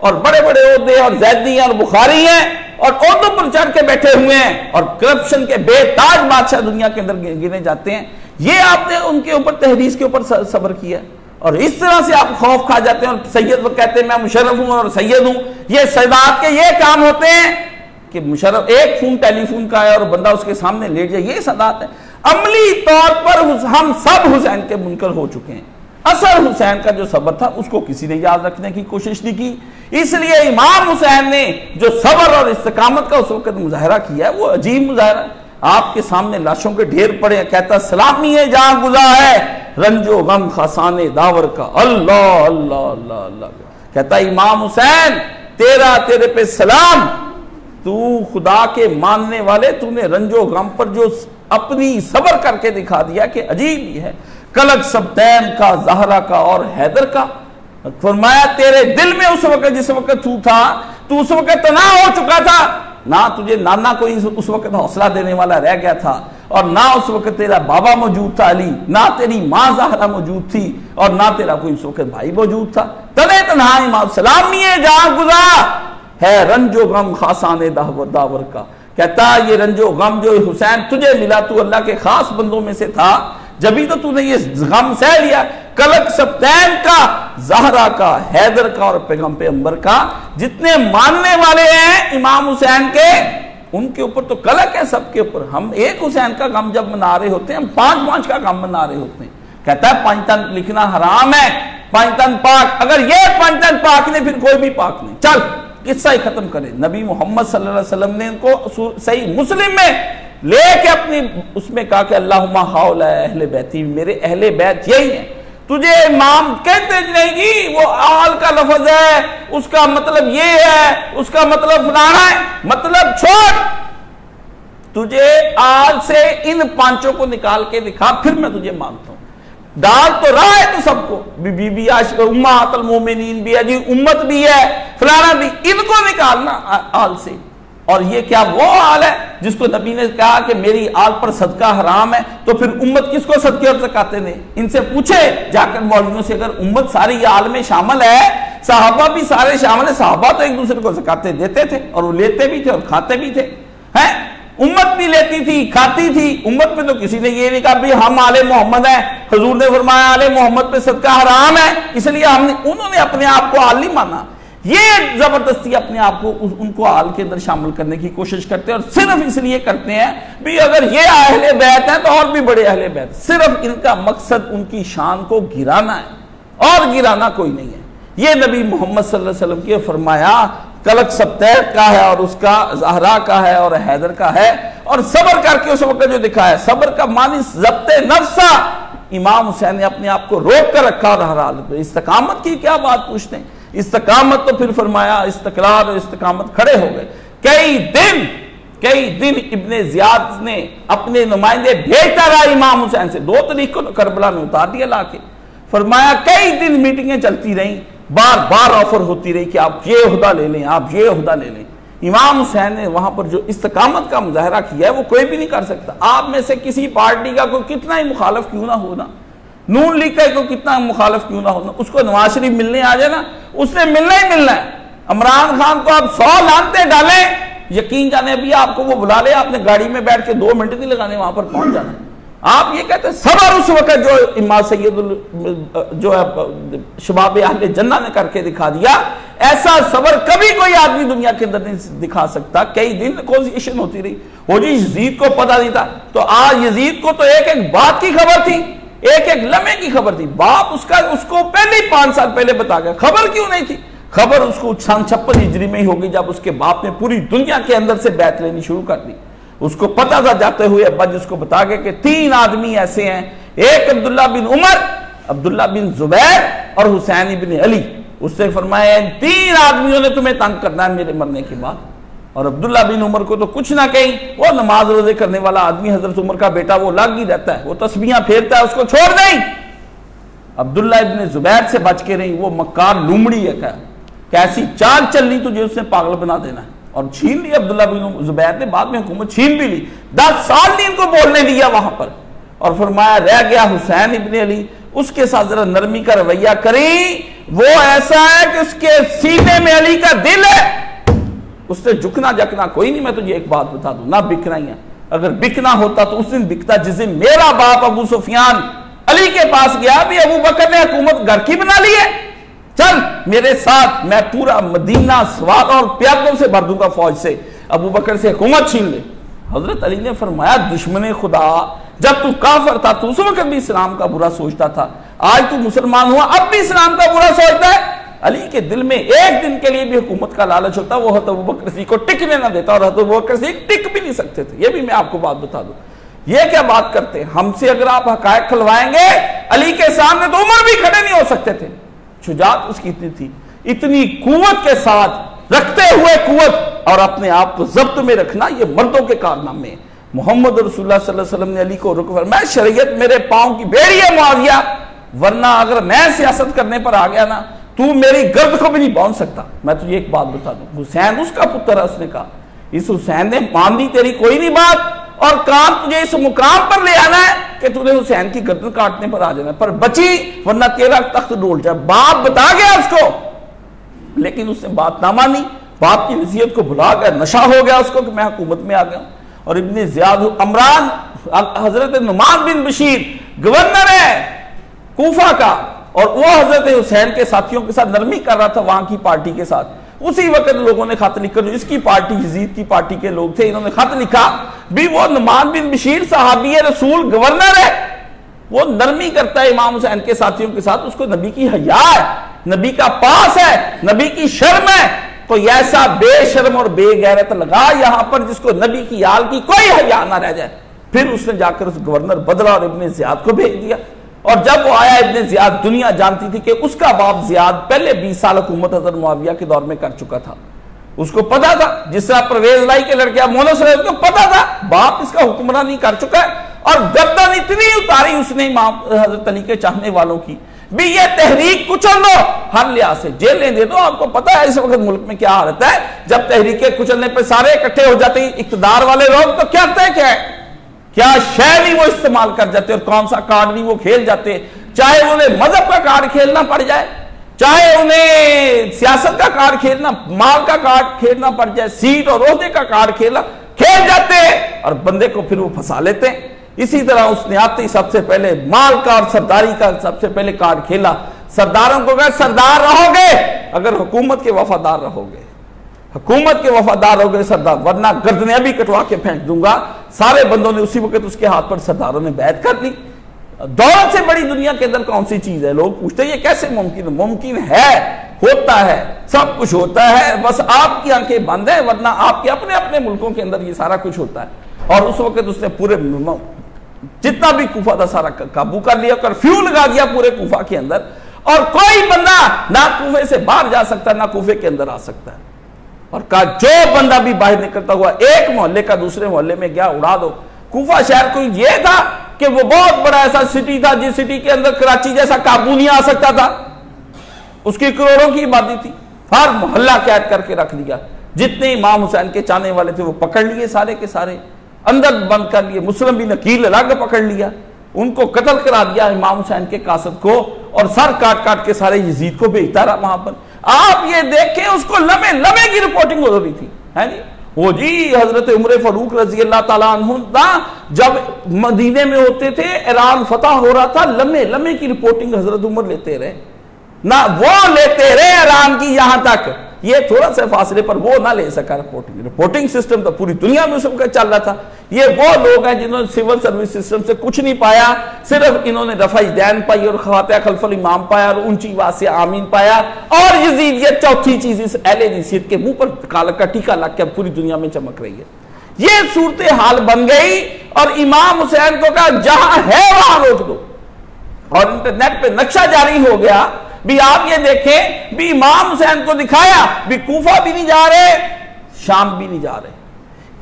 और बड़े बड़े ओहदे और जैदी और बुखारी हैं और ओहदों पर चढ़ के बैठे हुए हैं और करप्शन के बेताज बादशाह दुनिया के अंदर गिने जाते हैं। ये आपने उनके ऊपर तहरीश के ऊपर सबर किया और इस तरह से आप खौफ खा जाते हैं और सैयद वो कहते हैं मैं मुशर्रफ हूं और सैयद हूं। ये सैदात के ये काम होते हैं कि मुशर्रफ एक फोन टेलीफोन का है और बंदा उसके सामने लेट जाए, ये सदात है। अमली तौर पर हम सब हुसैन के मुनकर हो चुके हैं। असल हुसैन का जो सबर था उसको किसी ने याद रखने की कोशिश नहीं की। इसलिए इमाम हुसैन ने जो सबर और इस्तिकामत का उस वक्त मुजाहरा किया है वो अजीब मुजाहरा। आपके सामने लाशों के ढेर पड़े, कहता सलामी है जहां गुजा है रंजो गम खसाने दावर का, अल्लाह अल्लाह अल्लाह अल्लाह। कहता इमाम हुसैन तेरे पे सलाम, तू खुदा के मानने वाले, तूने रंजो गम पर जो अपनी सब्र करके दिखा दिया कि अजीब ही है। कलक सबतैन का, जहरा का और हैदर का। फरमाया तेरे दिल में उस वक्त, जिस वक्त तू था, तू उस वक्त तनाव हो चुका था, ना तुझे नाना कोई उस वक्त हौसला देने वाला रह गया था, और ना उस वक्त तेरा बाबा मौजूद था अली, ना तेरी माँ ज़हरा मौजूद थी, और ना तेरा कोई उस वक्त भाई मौजूद था। तने तन्हा इमाम सलामी जहां गुज़ार है रंजो गम खासाने दावर का। कहता ये रंजो गम जो हुसैन तुझे मिला, तू अल्लाह के खास बंदों में से था, जभी तो तूने ये गम सह लिया। कलक सबतैन का, ज़हरा का, हैदर का और पैगंबर का, जितने मानने वाले हैं इमाम हुसैन के, उनके ऊपर तो कलक है सबके ऊपर। हम एक हुसैन का गम जब मना रहे होते हैं, हम 5-5 का गम मना रहे होते हैं। कहता है पंचतन लिखना हराम है, पंचतन पाक। अगर ये पंचतन पाक ने, फिर कोई भी पाक नहीं। चल किस्सा ही खत्म करे। नबी मोहम्मद सल्लल्लाहु अलैहि वसल्लम ने इनको सही मुस्लिम में लेके अपनी उसमें कहा कि अल्लाहुम्मा हौला अहले बैती, मेरे अहले बैत यही है। तुझे इमाम कहते नहीं कि वो आल का लफ्ज है, उसका मतलब ये है, उसका मतलब फलाना है, मतलब छोड़। तुझे आज से इन पांचों को निकाल के दिखा, फिर मैं तुझे मानता हूं। डाल तो रहा है तो सबको, बीबी उम्महातुल मोमिनीन भी है जी, उम्मत भी है, फलाना भी, इनको निकालना आल से। और ये क्या वो आल है जिसको नबी ने कहा कि मेरी आल पर सदका हराम है, तो फिर उम्मत किसको सदके और ज़कात ने? इनसे पूछे जाकर मौलवियों से, अगर उम्मत सारी आल में शामिल है, सहाबा भी सारे शामिल है, सहाबा तो एक दूसरे को ज़कातें देते थे, और वो लेते भी थे और खाते भी थे, हैं? उम्मत भी लेती थी, खाती थी। उम्मत में तो किसी ने ये नहीं कहा भाई हम आले मोहम्मद हैं, हुजूर ने फरमाया आले मोहम्मद पे सदका हराम है, इसलिए उन्होंने अपने आप को आल नहीं माना। ये जबरदस्ती अपने आप को उनको आल के अंदर शामिल करने की कोशिश करते हैं, और सिर्फ इसलिए करते हैं भी अगर ये अहले बैत हैं तो और भी बड़े अहले बैत। सिर्फ इनका मकसद उनकी शान को गिराना है, और गिराना कोई नहीं है। ये नबी मोहम्मद सल्लल्लाहु अलैहि वसल्लम के फरमाया कलक सबतैन का है, और उसका ज़हरा का है, और हैदर का है, और सब्र करके उस वक्त जो दिखा है, सब्र का मानी ज़ब्ते नफ्सा। इमाम हुसैन ने अपने आप को रोक कर रखा, और हर हालत में इस्तकामत की क्या बात पूछते हैं? इस्तकामत तो फिर फरमाया इस्तकरार और इस्तकामत खड़े हो गए। कई दिन इब्ने ज़ियाद ने अपने नुमाइंदे भेजता रहा इमाम हुसैन से। 2 तारीख को तो करबला में उतार दिया लाके। फरमाया कई दिन मीटिंगें चलती रहीं, बार बार ऑफर होती रही कि आप ये ओहदा ले लें, आप ये ओहदा ले लें। इमाम हुसैन ने वहां पर जो इस्तकामत का मुजाहरा किया है वो कोई भी नहीं कर सकता। आप में से किसी पार्टी का कोई कितना ही मुखालिफ क्यों ना हो ना, नून लीग का कोई कितना मुखालिफ क्यों ना हो ना, उसको नवाज शरीफ मिलने आ जाए ना, उसने मिलना ही मिलना है। इमरान खान को आप 100 लानते डालें, यकीन जाने अभी आपको वो बुला ले, आपने गाड़ी में बैठ के 2 मिनट नहीं लगाने, वहां पर पहुंच जाना है। आप ये कहते हैं सबर उस वक्त जो इमाम सैयदुल जो है शबाब अहले जन्नत ने करके दिखा दिया, ऐसा सबर कभी कोई आदमी दुनिया के अंदर नहीं दिखा सकता। कई दिन नेगोशिएशन होती रही, वो जी यजीद को पता नहीं था, तो आज यजीद को तो एक एक बात की खबर थी, एक एक लम्हे की खबर थी। बाप उसको पहले ही 5 साल पहले बता गया। खबर क्यों नहीं थी? खबर उसको 56 हिजरी में ही होगी, जब उसके बाप ने पूरी दुनिया के अंदर से बैत लेनी शुरू कर दी। उसको पता था जाते हुए अब्बा जिसको बता गए कि 3 आदमी ऐसे हैं, एक अब्दुल्ला बिन उमर, अब्दुल्ला बिन जुबैर और हुसैन इब्न अली। उससे फरमाया 3 आदमियों ने तुम्हें तंग करना है मेरे मरने के बाद। और अब्दुल्ला बिन उमर को तो कुछ ना कहीं, वो नमाज रोजे करने वाला आदमी, हजरत उमर का बेटा, वो लग ही रहता है, वो तस्बीहां फेरता है, उसको छोड़ नहीं। अब्दुल्ला इब्न जुबैर से बच के रही, वो मक्कार लूमड़ी है, कैसी चाल चल रही तुझे उसने पागल बना देना है। और छीन ली अब्दुल्ला बिन जुबैर ने, बाद में हुकूमत छीन भी ली। 10 साल नहीं इनको बोलने दिया वहां पर। और फरमाया रह गया हुसैन इब्न अली, उसके साथ जरा नरमी का रवैया करी, वो ऐसा है कि उसके सीने में अली का दिल है, उससे झुकना जकना कोई नहीं। मैं तुझे एक बात बता दूं, ना बिकना ही है। अगर बिकना होता तो उस दिन बिकता जिस दिन मेरा बाप अबू सुफियान अली के पास गया, भी अबू बकर ने हुकूमत घर की बना ली है, चल मेरे साथ, मैं पूरा मदीना सवार और प्यादों से भर दूंगा फौज से, अबू बकर से हुकूमत छीन ले। हजरत अली ने फरमाया दुश्मन खुदा, जब तू काफिर था तो उस वक्त भी इस्लाम का बुरा सोचता था, आज तू मुसलमान हुआ अब भी इस्लाम का बुरा सोचता है। अली के दिल में एक दिन के लिए भी हुकूमत का लालच होता, वो हज़रत अबू बकर सिद्दीक़ को टिकने ना देता, और हज़रत अबू बकर सिद्दीक़ टिक भी नहीं सकते थे। ये भी मैं आपको बात बता दूं। ये क्या बात करते हैं हमसे, अगर आप हकायक खुलवाएंगे, अली के सामने तो उमर भी खड़े नहीं हो सकते थे। शुजात उसकी इतनी थी, इतनी कुव्वत के साथ रखते हुए कुव्वत और अपने आप को जब्त में रखना, ये मर्दों के कारनामे। मोहम्मद रसूलुल्लाह सल्लल्लाहु अलैहि वसल्लम ने अली को रुक फरमाया, शरीयत मेरे पांव की बेड़ी है मुआविया, वरना अगर मैं सियासत करने पर आ गया ना, तू मेरी गर्द को भी नहीं बांध सकता। मैं तुझे एक बात बता दूं, हुसैन उसका पुत्र है। उसने कहा इस हुसैन ने मान ली तेरी कोई नहीं बात, और काम तुझे इस मुकाम पर ले आना है कि तूने हुसैन की गर्दन काटने पर आ जाना, पर बची वरना तेरा तख्त डोल जाए। बाप बता गया उसको, लेकिन उसने बात ना मानी, बाप की नसीहत को भुला गया, नशा हो गया उसको कि मैं हुकूमत में आ गया। और इब्ने ज़ियाद अमरान हजरत नुमान बिन बशीर गवर्नर है कूफा का, और वो हजरत हुसैन के साथियों के साथ नरमी कर रहा था वहां की पार्टी के साथ। उसी वक्त लोगों ने खत लिखा, जो इसकी पार्टी यजीद की पार्टी के लोग थे, इन्होंने खत लिखा भी वो नुमान बिन बशीर सहाबी रसूल गवर्नर है, वो नरमी करता है इमाम हुसैन के साथियों के साथ, उसको नबी की हया है, नबी का पास है, नबी की शर्म है, तो ऐसा बेशर्म और बेगैरत लगा यहां पर जिसको नबी की आल की कोई हया ना रह जाए। फिर उसने जाकर उस गवर्नर बदला और इब्ने ज़ियाद को भेज दिया। और जब वो आया, इब्ने ज़ियाद दुनिया जानती थी कि उसका बाप ज़ियाद पहले 20 साल हुकूमत हज़रत मुआविया के दौर में कर चुका था। उसको पता था, जिस तरह परवेज लाई के लड़के मोनस रहे, उसको पता था बाप इसका हुक्मरानी कर चुका है। और गर्दन इतनी उतारी उसने इमाम हज़रत अली के चाहने वालों की भी, ये तहरीक कुचल लो, हर लिहाज से जेलें दे दो। आपको पता है इस वक्त मुल्क में क्या हालत है, जब तहरीकें कुचलने पर सारे इकट्ठे हो जाते हैं इक़्तिदार वाले लोग, तो क्या तय क्या है, क्या शय भी वो इस्तेमाल कर जाते और कौन सा कार्ड भी वो खेल जाते, चाहे उन्हें मजहब का कार्ड खेलना पड़ जाए, चाहे उन्हें सियासत का कार्ड खेलना, माल का कार्ड खेलना पड़ जाए, सीट और ओहदे का कार्ड खेल जाते हैं और बंदे को फिर वो फंसा लेते हैं। इसी तरह उसने आते ही सबसे पहले माल का और सरदारी का सबसे पहले कार्ड खेला। सरदारों को कहा सरदार रहोगे अगर हुकूमत के वफादार रहोगे, हुकूमत के वफादार हो गए सरदार, वरना गर्दनें भी कटवा के फेंक दूंगा। सारे बंदों ने उसी वक्त उसके हाथ पर सरदारों ने बैत कर ली। दौलत से बड़ी दुनिया के अंदर कौन सी चीज है? लोग पूछते हैं ये कैसे मुमकिन है? मुमकिन है, होता है, सब कुछ होता है, बस आपकी आंखें बंद है, वरना आपके अपने अपने मुल्कों के अंदर ये सारा कुछ होता है। और उस वक्त उसने पूरे जितना भी कूफा था सारा काबू कर लिया, कर्फ्यू लगा दिया पूरे कूफा के अंदर, और कोई बंदा ना कूफे से बाहर जा सकता ना कूफे के अंदर आ सकता है। और कहा जो बंदा भी बाहर निकलता हुआ एक मोहल्ले का दूसरे मोहल्ले में गया उड़ा दो। कूफा शहर कोई ये था कि वो बहुत बड़ा ऐसा सिटी था जिस सिटी के अंदर कराची जैसा काबू नहीं आ सकता था, उसकी करोड़ों की आबादी थी, हर मोहल्ला कैद करके रख दिया। जितने इमाम हुसैन के चाहने वाले थे वो पकड़ लिए, सारे के सारे अंदर बंद कर लिए। मुस्लिम भी नकील अलग पकड़ लिया, उनको कत्ल करा दिया इमाम हुसैन के कासद को, और सर काट काट के सारे यजीद को भेजता रहा वहां पर। आप ये देखें उसको लम्हे लम्हे की रिपोर्टिंग हो रही थी, है जी। वो जी हजरत उमर फारूक रजी अल्लाह ताला अन्हु जब मदीने में होते थे, ईरान फतह हो रहा था, लम्हे लम्हे की रिपोर्टिंग हजरत उमर लेते रहे ना, वो लेते रहे ईरान की, यहां तक ये थोड़ा सा फासले पर वो ना ले सका रिपोर्टिंग सिस्टम तो पूरी दुनिया में उस वक्त चल रहा था। ये वो लोग हैं जिन्होंने सिविल सर्विस सिस्टम से कुछ नहीं पाया, सिर्फ इन्होंने रफ़ाई दैन पाई और खातिया खल्फुल इमाम पाया और ऊंची आवाज से आमीन पाया। और यजीद ये चौथी चीज इस अहले नसीहत के मुंह पर काला का टीका लग के पूरी दुनिया में चमक रही है। ये सूरत हाल बन गई और इमाम हुसैन को कहा जहां है वहां रोक दो, और इंटरनेट पे नक्शा जारी हो गया भी। आप ये देखें भी इमाम हुसैन को दिखाया भी कूफा भी नहीं जा रहे, शाम भी नहीं जा रहे,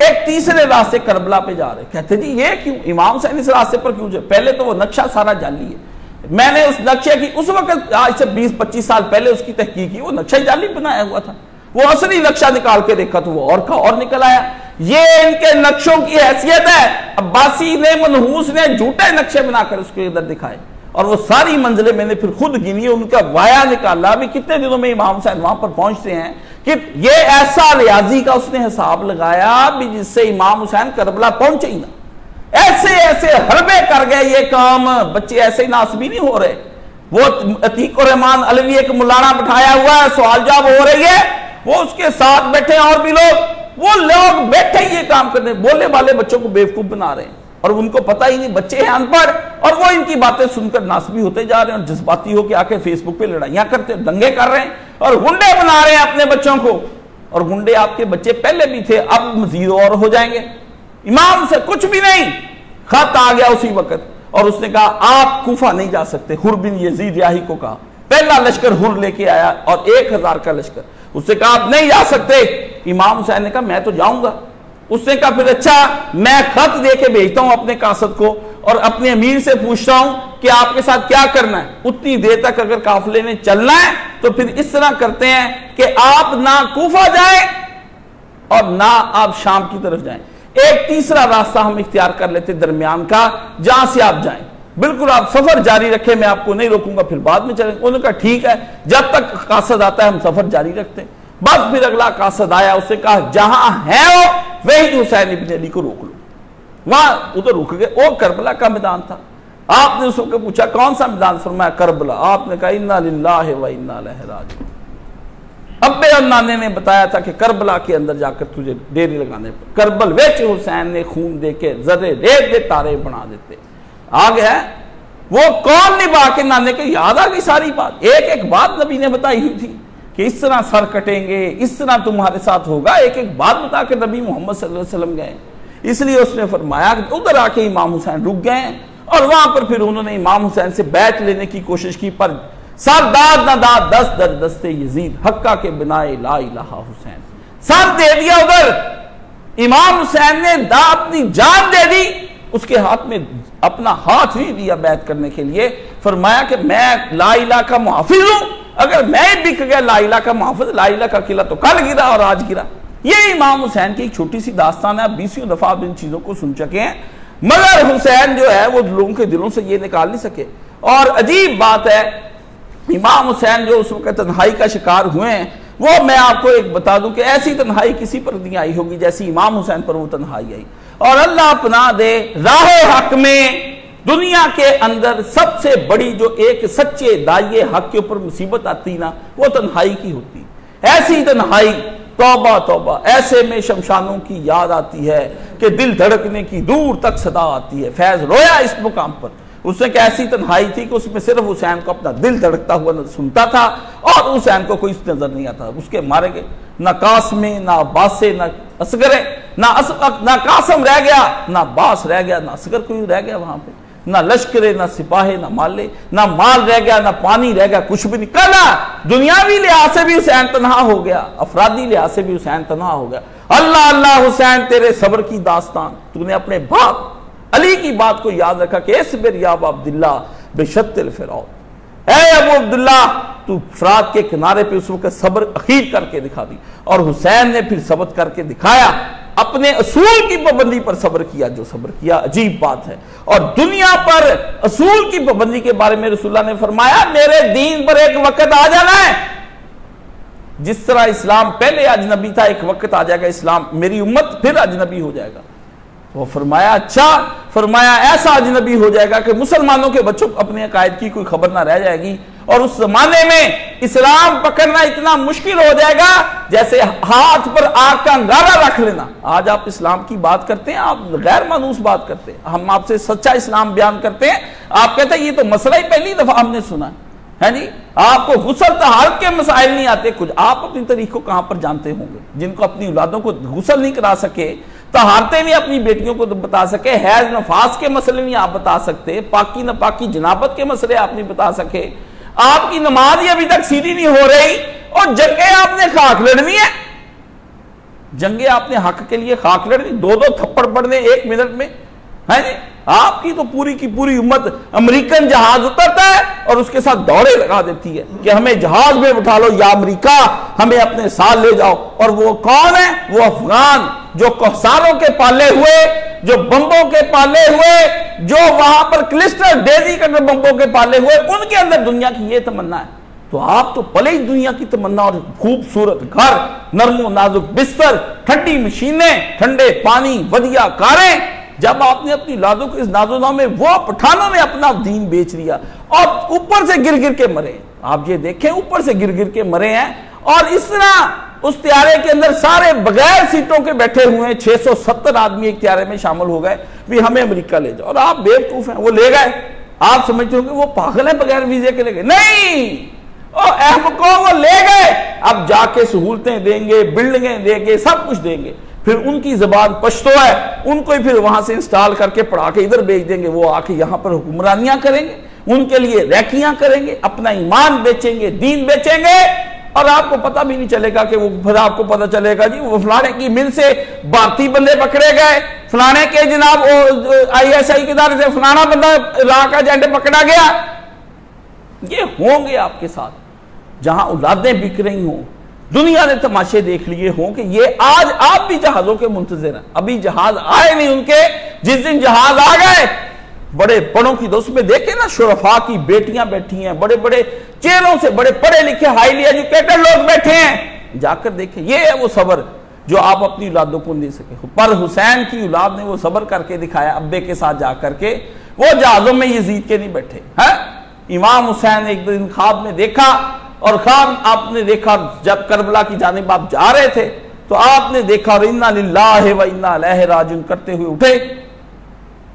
एक तीसरे रास्ते करबला पे जा रहे। कहते जी ये क्यों, इमाम हुसैन इस रास्ते पर क्यों जाए? पहले तो वो नक्शा सारा जाली है, मैंने उस नक्शे की उस वक्त आज से 20-25 साल पहले उसकी तहकीक की, वो नक्शा जाली बनाया हुआ था। वो असली नक्शा निकाल के देखा तो वो और का और निकल आया। ये इनके नक्शों की हैसियत है। अब्बासी ने, मनहूस ने झूठे नक्शे बनाकर उसके इधर दिखाए, और वो सारी मंजिलें मैंने फिर खुद गिनी, उनका वाया निकाला भी कितने दिनों में इमाम हुसैन वहां पर पहुंचते हैं, कि ये ऐसा रियाजी का उसने हिसाब लगाया भी जिससे इमाम हुसैन करबला पहुंचे ही ना। ऐसे ऐसे हरबे कर गए ये काम, बच्चे ऐसे नासबी नहीं हो रहे। वो अतीक रहमान अलवी एक मुलाना बिठाया हुआ है, सवाल जवाब हो रही है, वो उसके साथ बैठे और भी लोग, वो लोग बैठे ये काम करने, बोले वाले बच्चों को बेवकूफ बना रहे हैं, और उनको पता ही नहीं, बच्चे हैं अनपढ़, और वो इनकी बातें सुनकर नासबी होते जा रहे हैं और जज्बाती होकर आके फेसबुक पे लड़ाइयां करते, दंगे कर रहे हैं और गुंडे बना रहे हैं अपने बच्चों को। और गुंडे आपके बच्चे पहले भी थे, अब मजीद और हो जाएंगे। इमाम से कुछ भी नहीं, खत आ गया उसी वक्त, और उसने कहा आप कूफा नहीं जा सकते। हुर बिन यजीद याही को कहा, पहला लश्कर हुर लेके आया और 1000 का लश्कर, उससे कहा आप नहीं जा सकते। इमाम हुसैन ने कहा मैं तो जाऊंगा। उसने कहा फिर अच्छा मैं खत दे के भेजता हूं अपने कासद को और अपने अमीर से पूछता हूं कि आपके साथ क्या करना है। उतनी देर तक अगर काफिले ने चलना है तो फिर इस तरह करते हैं कि आप ना कूफा जाए और ना आप शाम की तरफ जाएं, एक तीसरा रास्ता हम इख्तियार कर लेते दरमियान का, जहां से आप जाएं। बिल्कुल आप सफर जारी रखें, मैं आपको नहीं रोकूंगा, फिर बाद में चलेंगे। उन्होंने कहा ठीक है, जब तक कासद आता है हम सफर जारी रखते हैं। बस फिर अगला कासद आया, उससे कहा जहां है वो वही हुसैन इब्न अली को रोक लो। वहां उधर रुक गए। वो करबला का मैदान था। आपने उसको पूछा कौन सा मैदान? फरमाया करबला। आपने कहा इन्ना लिल्लाहि व इन्ना इलैहि राजिऊन। अब्बे और नाने ने बताया था कि करबला के अंदर जाकर तुझे डेरे लगाने पर करबल वेच हुसैन ने खून दे के जर्रे रेत दे तारे बना देते। आगे है वो कौन निभा के नाने के याद आ गई सारी बात। एक एक बात नबी ने बताई हुई थी कि इस तरह सर कटेंगे, इस तरह तुम्हारे साथ होगा। एक एक बात बता के नबी मोहम्मद सल्लल्लाहु अलैहि वसल्लम गए। इसलिए उसने फरमाया कि उधर आके इमाम हुसैन रुक गए और वहां पर फिर उन्होंने इमाम हुसैन से बैठ लेने की कोशिश की, पर सर दाद ना दाद दस दर दस्ते यजीद हक्का के बिनाए ला इलाहा हुसैन, सर दे दिया उधर। इमाम हुसैन ने अपनी जान दे दी, उसके हाथ में अपना हाथ ही दिया बैत करने के लिए। फरमाया कि मैं ला इलाहा का मुहाफिज हूं, अगर मैं बिक गया ला इलाहा का मुहाफिज, ला इलाहा का किला तो कल गिरा और आज गिरा। ये इमाम हुसैन की एक छोटी सी दास्तान है। आप 20 दफा आप इन चीजों को सुन चुके हैं, मगर हुसैन जो है वो लोगों के दिलों से ये निकाल नहीं सके। और अजीब बात है, इमाम हुसैन जो उस वक्त तन्हाई का शिकार हुए हैं, वो मैं आपको एक बता दूं कि ऐसी तन्हाई किसी पर नहीं आई होगी जैसी इमाम हुसैन पर वो तन्हाई आई। और अल्लाह अपना दे राह हक में दुनिया के अंदर सबसे बड़ी जो एक सच्चे दाइये हक के ऊपर मुसीबत आती ना, वो तन्हाई की होती। ऐसी तन्हाई तौबा तौबा, ऐसे में शमशानों की याद आती है कि दिल धड़कने की दूर तक सदा आती है। फैज रोया इस मुकाम पर। उसने एक ऐसी तन्हाई थी कि उसमें सिर्फ हुसैन को अपना दिल धड़कता हुआ सुनता था और हुसैन को कोई नजर नहीं आता। उसके मारे गए ना कासमे, ना अब्बासे, ना असगरे, ना कासम रह गया, ना अब्बास रह गया, ना असगर कोई रह गया वहां पे, ना लश्करे, ना सिपाही, ना माले, ना माल रह गया, ना पानी रह गया, कुछ भी नहीं। कला दुनियावी लिहाज से भी हुसैन तन्हा हो गया, अफरादी लिहाज से भी हुसैन तन्हा हो गया। अल्लाह अल्लाह हुसैन तेरे सब्र की दास्तान, तूने अपने बाप अली की बात को याद रखा कि इस्बिर या अबू अब्दुल्ला बिशत्तिल फिरौत। ऐ अबू अब्दुल्ला तू फरात के किनारे पे उस वक्त सब्र अखीर करके दिखा दी। और हुसैन ने फिर सब्र करके दिखाया, अपने असूल की पाबंदी पर सब्र किया। जो सब्र किया अजीब बात है। और दुनिया पर असूल की पाबंदी के बारे में रसूलुल्लाह ने फरमाया मेरे दीन पर एक वक्त आ जाना है, जिस तरह इस्लाम पहले अजनबी था, एक वक्त आ जाएगा इस्लाम मेरी उम्मत फिर अजनबी हो जाएगा। वो फरमाया अच्छा, फरमाया ऐसा अजनबी हो जाएगा कि मुसलमानों के बच्चों को अपने अकायद की कोई खबर ना रह जाएगी। और उस जमाने में इस्लाम पकड़ना इतना मुश्किल हो जाएगा जैसे हाथ पर आग का अंगारा रख लेना। आज आप इस्लाम की बात करते हैं, आप गैर मानूस बात करते हैं, हम आपसे सच्चा इस्लाम बयान करते हैं, आप कहते हैं ये तो मसला ही पहली दफा हमने सुना है जी। आपको गुस्ल तहारत के मसाइल नहीं आते कुछ, आप अपनी तरीकों कहां पर जानते होंगे, जिनको अपनी औलादों को गुस्ल नहीं करा सके, तहारते नहीं अपनी बेटियों को तो बता सके, हैज नफास के मसले नहीं आप बता सकते, पाकी नपाकी जनाबत के मसले आप नहीं बता सके, आपकी नमाज ही अभी तक सीधी नहीं हो रही और जंगे आपने खाक लड़नी है। जंगे आपने हक के लिए खाक लड़नी, दो दो थप्पड़ पड़ने 1 मिनट में है जी। आपकी तो पूरी की पूरी उम्मत अमेरिकन जहाज उतरता है और उसके साथ दौड़े लगा देती है कि हमें जहाज में उठा लो या अमेरिका हमें अपने साथ ले जाओ। और वो कौन है? वो अफगान जो कौसारों के पाले हुए, जो बम्बों के पाले हुए, जो वहां पर क्लिस्टर डेजी कटर बम्बों के पाले हुए, उनके अंदर दुनिया की ये तमन्ना है। तो आप तो पले ही दुनिया की तमन्ना और खूबसूरत घर, नरमो नाजुक बिस्तर, ठंडी मशीनें, ठंडे पानी, वधिया कारें। जब आपने अपनी लादों को इस नाजोना में वो पठानों ने अपना दीन बेच लिया और ऊपर से गिर गिर के मरे। आप ये देखें ऊपर से गिर गिर के मरे हैं। और इस तरह उस त्यारे के अंदर सारे बगैर सीटों के बैठे हुए हैं, 670 आदमी एक त्यारे में शामिल हो गए भी हमें अमेरिका ले जाओ। और आप बेवकूफ हैं, वो ले गए। आप समझते होंगे वो पागल है, बगैर वीजे के ले गए। नहीं, ओ अहम को वो ले गए। अब जाके सहूलतें देंगे, बिल्डिंगें देंगे, सब कुछ देंगे। फिर उनकी जबान पश्तो है, उनको ही फिर वहां से इंस्टॉल करके पढ़ा के इधर भेज देंगे। वो आके यहां पर हुक्मरानियां करेंगे, उनके लिए रैकियां करेंगे, अपना ईमान बेचेंगे, दीन बेचेंगे। और आपको पता भी नहीं चलेगा कि वो, फिर आपको पता चलेगा जी वो फलाने की मिल से भारतीय बंदे पकड़े गए, फलाने के जनाब ISI के दायरे से फलाना बंदा इराक का एजेंट पकड़ा गया। ये होंगे आपके साथ, जहां औलादें बिक रही हों, दुनिया ने तमाशे देख लिए हों कि ये आज आप भी जहाजों के मुंतजिर हैं, अभी जहाज आए नहीं उनके, जिस दिन जहाज आ गए बड़े बड़ों की दोस्त में देखे ना, शुरफा की बेटियां बैठी हैं, बड़े बड़े चेहरों से बड़े पढ़े लिखे हाईली एजुकेटेड लोग बैठे हैं, जाकर देखें। ये है वो सबर जो आप अपनी औलादों को नहीं सके। पर हुसैन की औलाद ने वो सबर करके दिखाया, अब्बे के साथ जाकर के। वो जहाजों में यजीद के नहीं बैठे हैं। इमाम हुसैन एक दिन ख्वाब में देखा, और ख्वाब आपने देखा जब करबला की जानिब आप जा रहे थे तो आपने देखा और इन्ना लिल्लाहि व इन्ना इलैहि राजिऊन करते हुए उठे।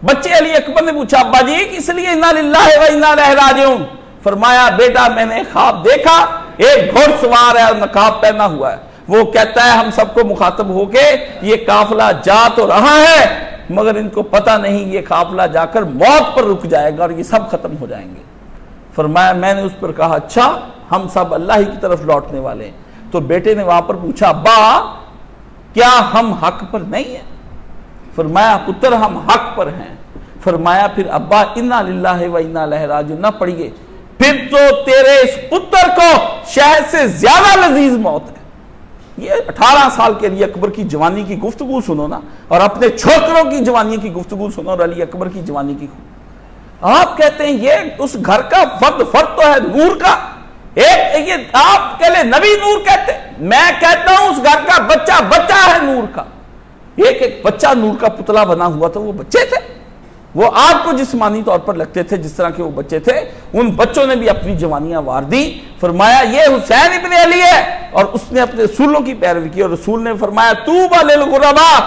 बच्चे अली अकबर ने पूछा, अब्बा जी किस लिए इन्ना लिल्लाहि व इन्ना इलैहि राजिऊन? फरमाया, बेटा मैंने ख्वाब देखा एक घुड़सवार है और नकाब पहना हुआ है, वो कहता है हम सबको मुखातब होके ये काफिला जा तो रहा है मगर इनको पता नहीं ये काफिला जाकर मौत पर रुक जाएगा और ये सब खत्म हो जाएंगे। फरमाया, मैंने उस पर कहा अच्छा हम सब अल्लाह ही की तरफ लौटने वाले हैं। तो बेटे ने वहां पर पूछा, अब्बा क्या हम हक पर नहीं है? फरमाया, पुत्र हम हक पर हैं। फरमाया, फिर अब्बा इन्ना लिल्लाहि व इन्ना इलैहि राजिऊन ना पढ़िए, फिर तो तेरे इस पुत्र को शहद से ज्यादा लजीज मौत है। ये 18 साल के अली अकबर की जवानी की गुफ्तगू सुनो ना, और अपने छोकरों की जवानी की गुफ्तगू सुनो और अली अकबर की जवानी की। आप कहते हैं ये उस घर का फर्द तो है नूर का, एक ये आप कह ले नबी नूर कहते, मैं कहता हूं उस घर का बच्चा बच्चा है नूर का। एक एक बच्चा नूर का पुतला बना हुआ था, वो बच्चे थे, वो आपको जिस्मानी तौर पर लगते थे जिस तरह के वो बच्चे थे। उन बच्चों ने भी अपनी जवानियां वार दी। फरमाया ये हुसैन इब्ने अली है, और उसने अपने रसूलों की पैरवी की, और रसूल ने फरमाया तूबा लिल गुरबा,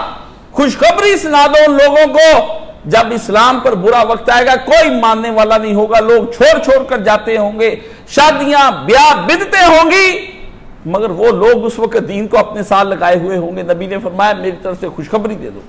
खुशखबरी सुना दो उन लोगों को जब इस्लाम पर बुरा वक्त आएगा कोई मानने वाला नहीं होगा, लोग छोड़ छोड़ कर जाते होंगे, शादियां ब्याह बिदते होंगी, मगर वो लोग उस वक्त दीन को अपने साथ लगाए हुए होंगे। नबी ने फरमाया मेरी तरफ से खुशखबरी दे दो,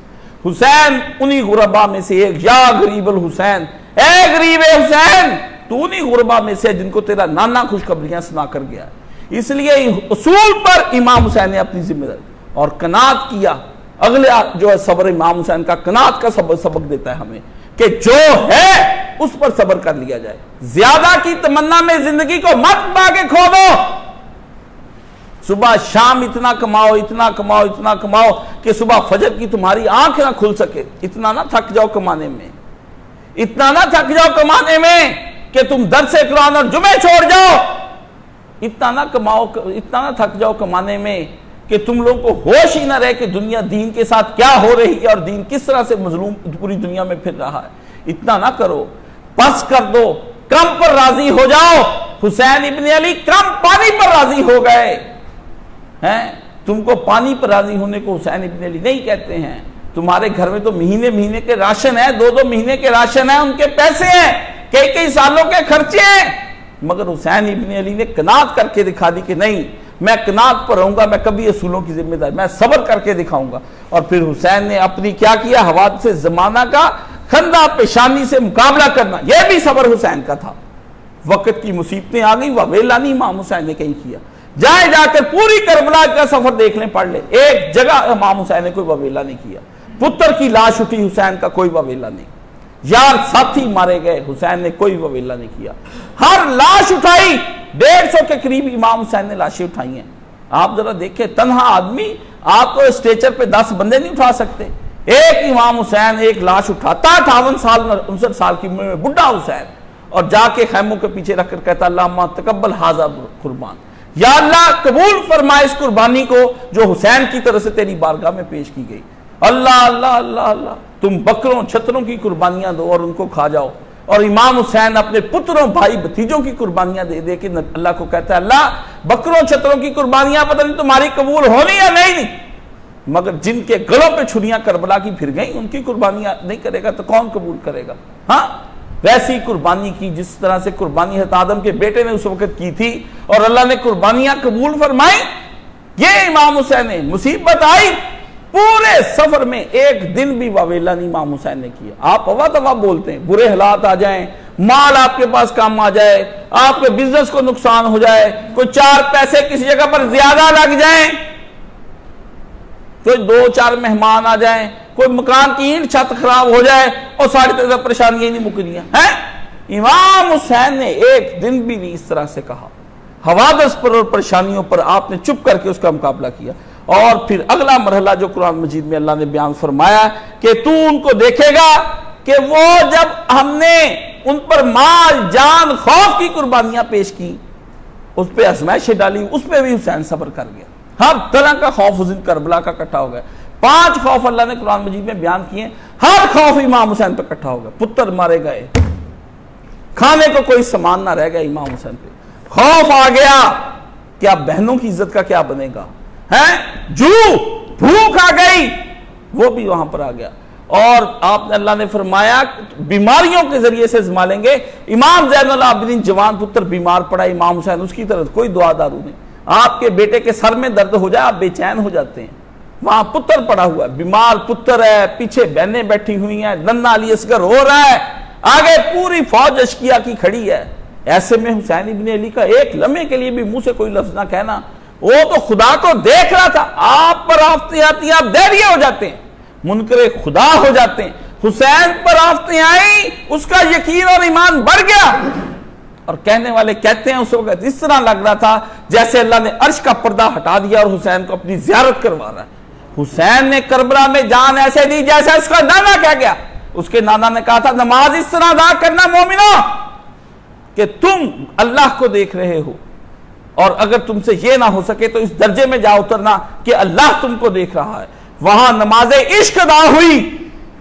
हुसैन उन्हीं गुरबा में से एक, या गरीबुल हुसैन, ए गरीब हुसैन तू उन्हीं गुरबा में से जिनको तेरा नाना खुशखबरियां सुना कर गया। इसलिए उसूल पर इमाम हुसैन ने अपनी जिम्मेदारी और कनात किया। अगले जो है सब्र इमाम हुसैन का कनात का सबक देता है हमें कि जो है उस पर सब्र कर लिया जाए। ज्यादा की तमन्ना में जिंदगी को मत बागे खो दो। सुबह शाम इतना कमाओ इतना कमाओ इतना कमाओ कि सुबह फजर की तुम्हारी आंख ना खुल सके। इतना ना थक जाओ कमाने में, इतना ना थक जाओ कमाने में कि तुम दरसे कुरान और जुमे छोड़ जाओ। इतना ना कमाओ, इतना ना थक जाओ कमाने में कि तुम लोगों को होश ही ना रहे कि दुनिया दीन के साथ क्या हो रही है और दीन किस तरह से मजलूम पूरी दुनिया में फिर रहा है। इतना ना करो, बस कर दो, कम पर राजी हो जाओ। हुसैन इब्ने अली कम पानी पर राजी हो गए हैं। तुमको पानी पर राजी होने को हुसैन इब्ने अली नहीं कहते हैं। तुम्हारे घर में तो महीने महीने के राशन है, 2-2 महीने के राशन है, उनके पैसे हैं, कई कई सालों के खर्चे हैं, मगर हुसैन इब्ने अली ने कनात करके दिखा दी कि नहीं मैं कनात पर रहूंगा, मैं कभी असूलों की जिम्मेदारी, मैं सब्र करके दिखाऊंगा। और फिर हुसैन ने अपनी क्या किया, हवाद से जमाना का खंदा पेशानी से मुकाबला करना, यह भी सब्र हुसैन का था। वक्त की मुसीबतें आ गई, ववेला नहीं इमाम हुसैन ने कहीं किया। जाए जाकर पूरी करबला का सफर देख लें, पढ़ ले, एक जगह इमाम हुसैन ने कोई ववेला नहीं किया। पुत्र की लाश उठी, हुसैन का कोई ववेला नहीं। यार साथी मारे गए, हुसैन ने कोई ववेला नहीं किया। हर लाश उठाई, 150 के करीब इमाम हुसैन ने लाशें उठाई हैं। आप जरा देखें, तन्हा आदमी, आप तो स्ट्रेचर पे 10 बंदे नहीं उठा सकते। एक इमाम हुसैन एक लाश उठाता, 58 साल 59 साल की उम्र में बुढ़ा हुसैन, और जाके खैमों के पीछे रखकर कहता अल्लाह तकब्बल हाज़ा कुर्बान, या अल्लाह कबूल फरमाए इस कुर्बानी को जो हुसैन की तरफ से तेरी बारगाह में पेश की गई। अल्लाह अल्लाह अल्लाह अल्लाह, तुम बकरों छतरों की कुर्बानियां दो और उनको खा जाओ। और इमाम हुसैन अपने पुत्रों भाई भतीजों की कुर्बानियां दे दे के अल्लाह को कहता है अल्लाह बकरों छतरों की कुर्बानियां पता नहीं तुम्हारी कबूल होनी या नहीं, मगर जिनके गलों पे छुरियां करबला की फिर गई उनकी कुर्बानियां नहीं करेगा तो कौन कबूल करेगा। हाँ, वैसी कुर्बानी की जिस तरह से कुर्बानी हज़रत आदम के बेटे ने उस वक्त की थी, और अल्लाह ने कुर्बानियां कबूल फरमाई। ये इमाम हुसैन ने, मुसीबत आई, पूरे सफर में एक दिन भी वावेला नहीं इमाम हुसैन ने किया। आप अवा तवा बोलते हैं, बुरे हालात आ जाएं, माल आपके पास काम आ जाए, आपके बिजनेस को नुकसान हो जाए, कोई 4 पैसे किसी जगह पर ज्यादा लग जाए, कोई 2-4 मेहमान आ जाएं, कोई मकान की ईंट छत खराब हो जाए और सारी तरह परेशानियां नहीं मुकनियां हैं। इमाम हुसैन ने एक दिन भी नहीं इस तरह से कहा। हवादस पर और परेशानियों पर आपने चुप करके उसका मुकाबला किया। और फिर अगला मरहला जो कुरान मजीद में अल्लाह ने बयान फरमाया कि तू उनको देखेगा कि वो जब हमने उन पर माल जान खौफ की कुर्बानियां पेश की, उस पर आजमाइशें डाली, उस पर भी हुसैन सब्र कर गया। हर तरह का खौफ उस दिन करबला का इकट्ठा हो गया। 5 खौफ अल्लाह ने कुरान मजीद में बयान किए, हर खौफ इमाम हुसैन पर इकट्ठा हो गया। पुत्र मारे गए, खाने को कोई सामान ना रह गया इमाम हुसैन पे। खौफ आ गया कि अब बहनों की इज्जत का क्या बनेगा, है भूख आ गई, वो भी वहां पर आ गया। और आपने अल्लाह ने फरमाया बीमारियों के जरिए से संभालेंगे। इमाम ज़ैनुल आबिदीन जवान पुत्र बीमार पड़ा, इमाम हुसैन उसकी तरफ कोई दुआ दारू नहीं। आपके बेटे के सर में दर्द हो जाए आप बेचैन हो जाते हैं, वहां पुत्र पड़ा हुआ है, बीमार पुत्र है, पीछे बहनें बैठी हुई हैं, नन्ना अली असगर हो रहा है, आगे पूरी फौज अशकिया की खड़ी है। ऐसे में हुसैन इब्ने अली का एक लम्हे के लिए भी मुंह से कोई लफ्ज ना कहना, वो तो खुदा को देख रहा था। आप पर आफतें आती हैं, आप दैर्य हो जाते हैं, मुनकरे खुदा हो जाते हैं। हुसैन पर आफतें आई, उसका यकीन और ईमान बढ़ गया। और कहने वाले कहते हैं उस वक्त इस तरह लग रहा था जैसे अल्लाह ने अर्श का पर्दा हटा दिया और हुसैन को अपनी जियारत करवा रहा है। हुसैन ने करबला में जान ऐसे दी जैसे उसका नाना कह गया। उसके नाना ने कहा था नमाज इस तरह अदा करना मोमिनो कि तुम अल्लाह को देख रहे हो, और अगर तुमसे यह ना हो सके तो इस दर्जे में जा उतरना कि अल्लाह तुमको देख रहा है। वहां नमाज इश्क अदा हुई,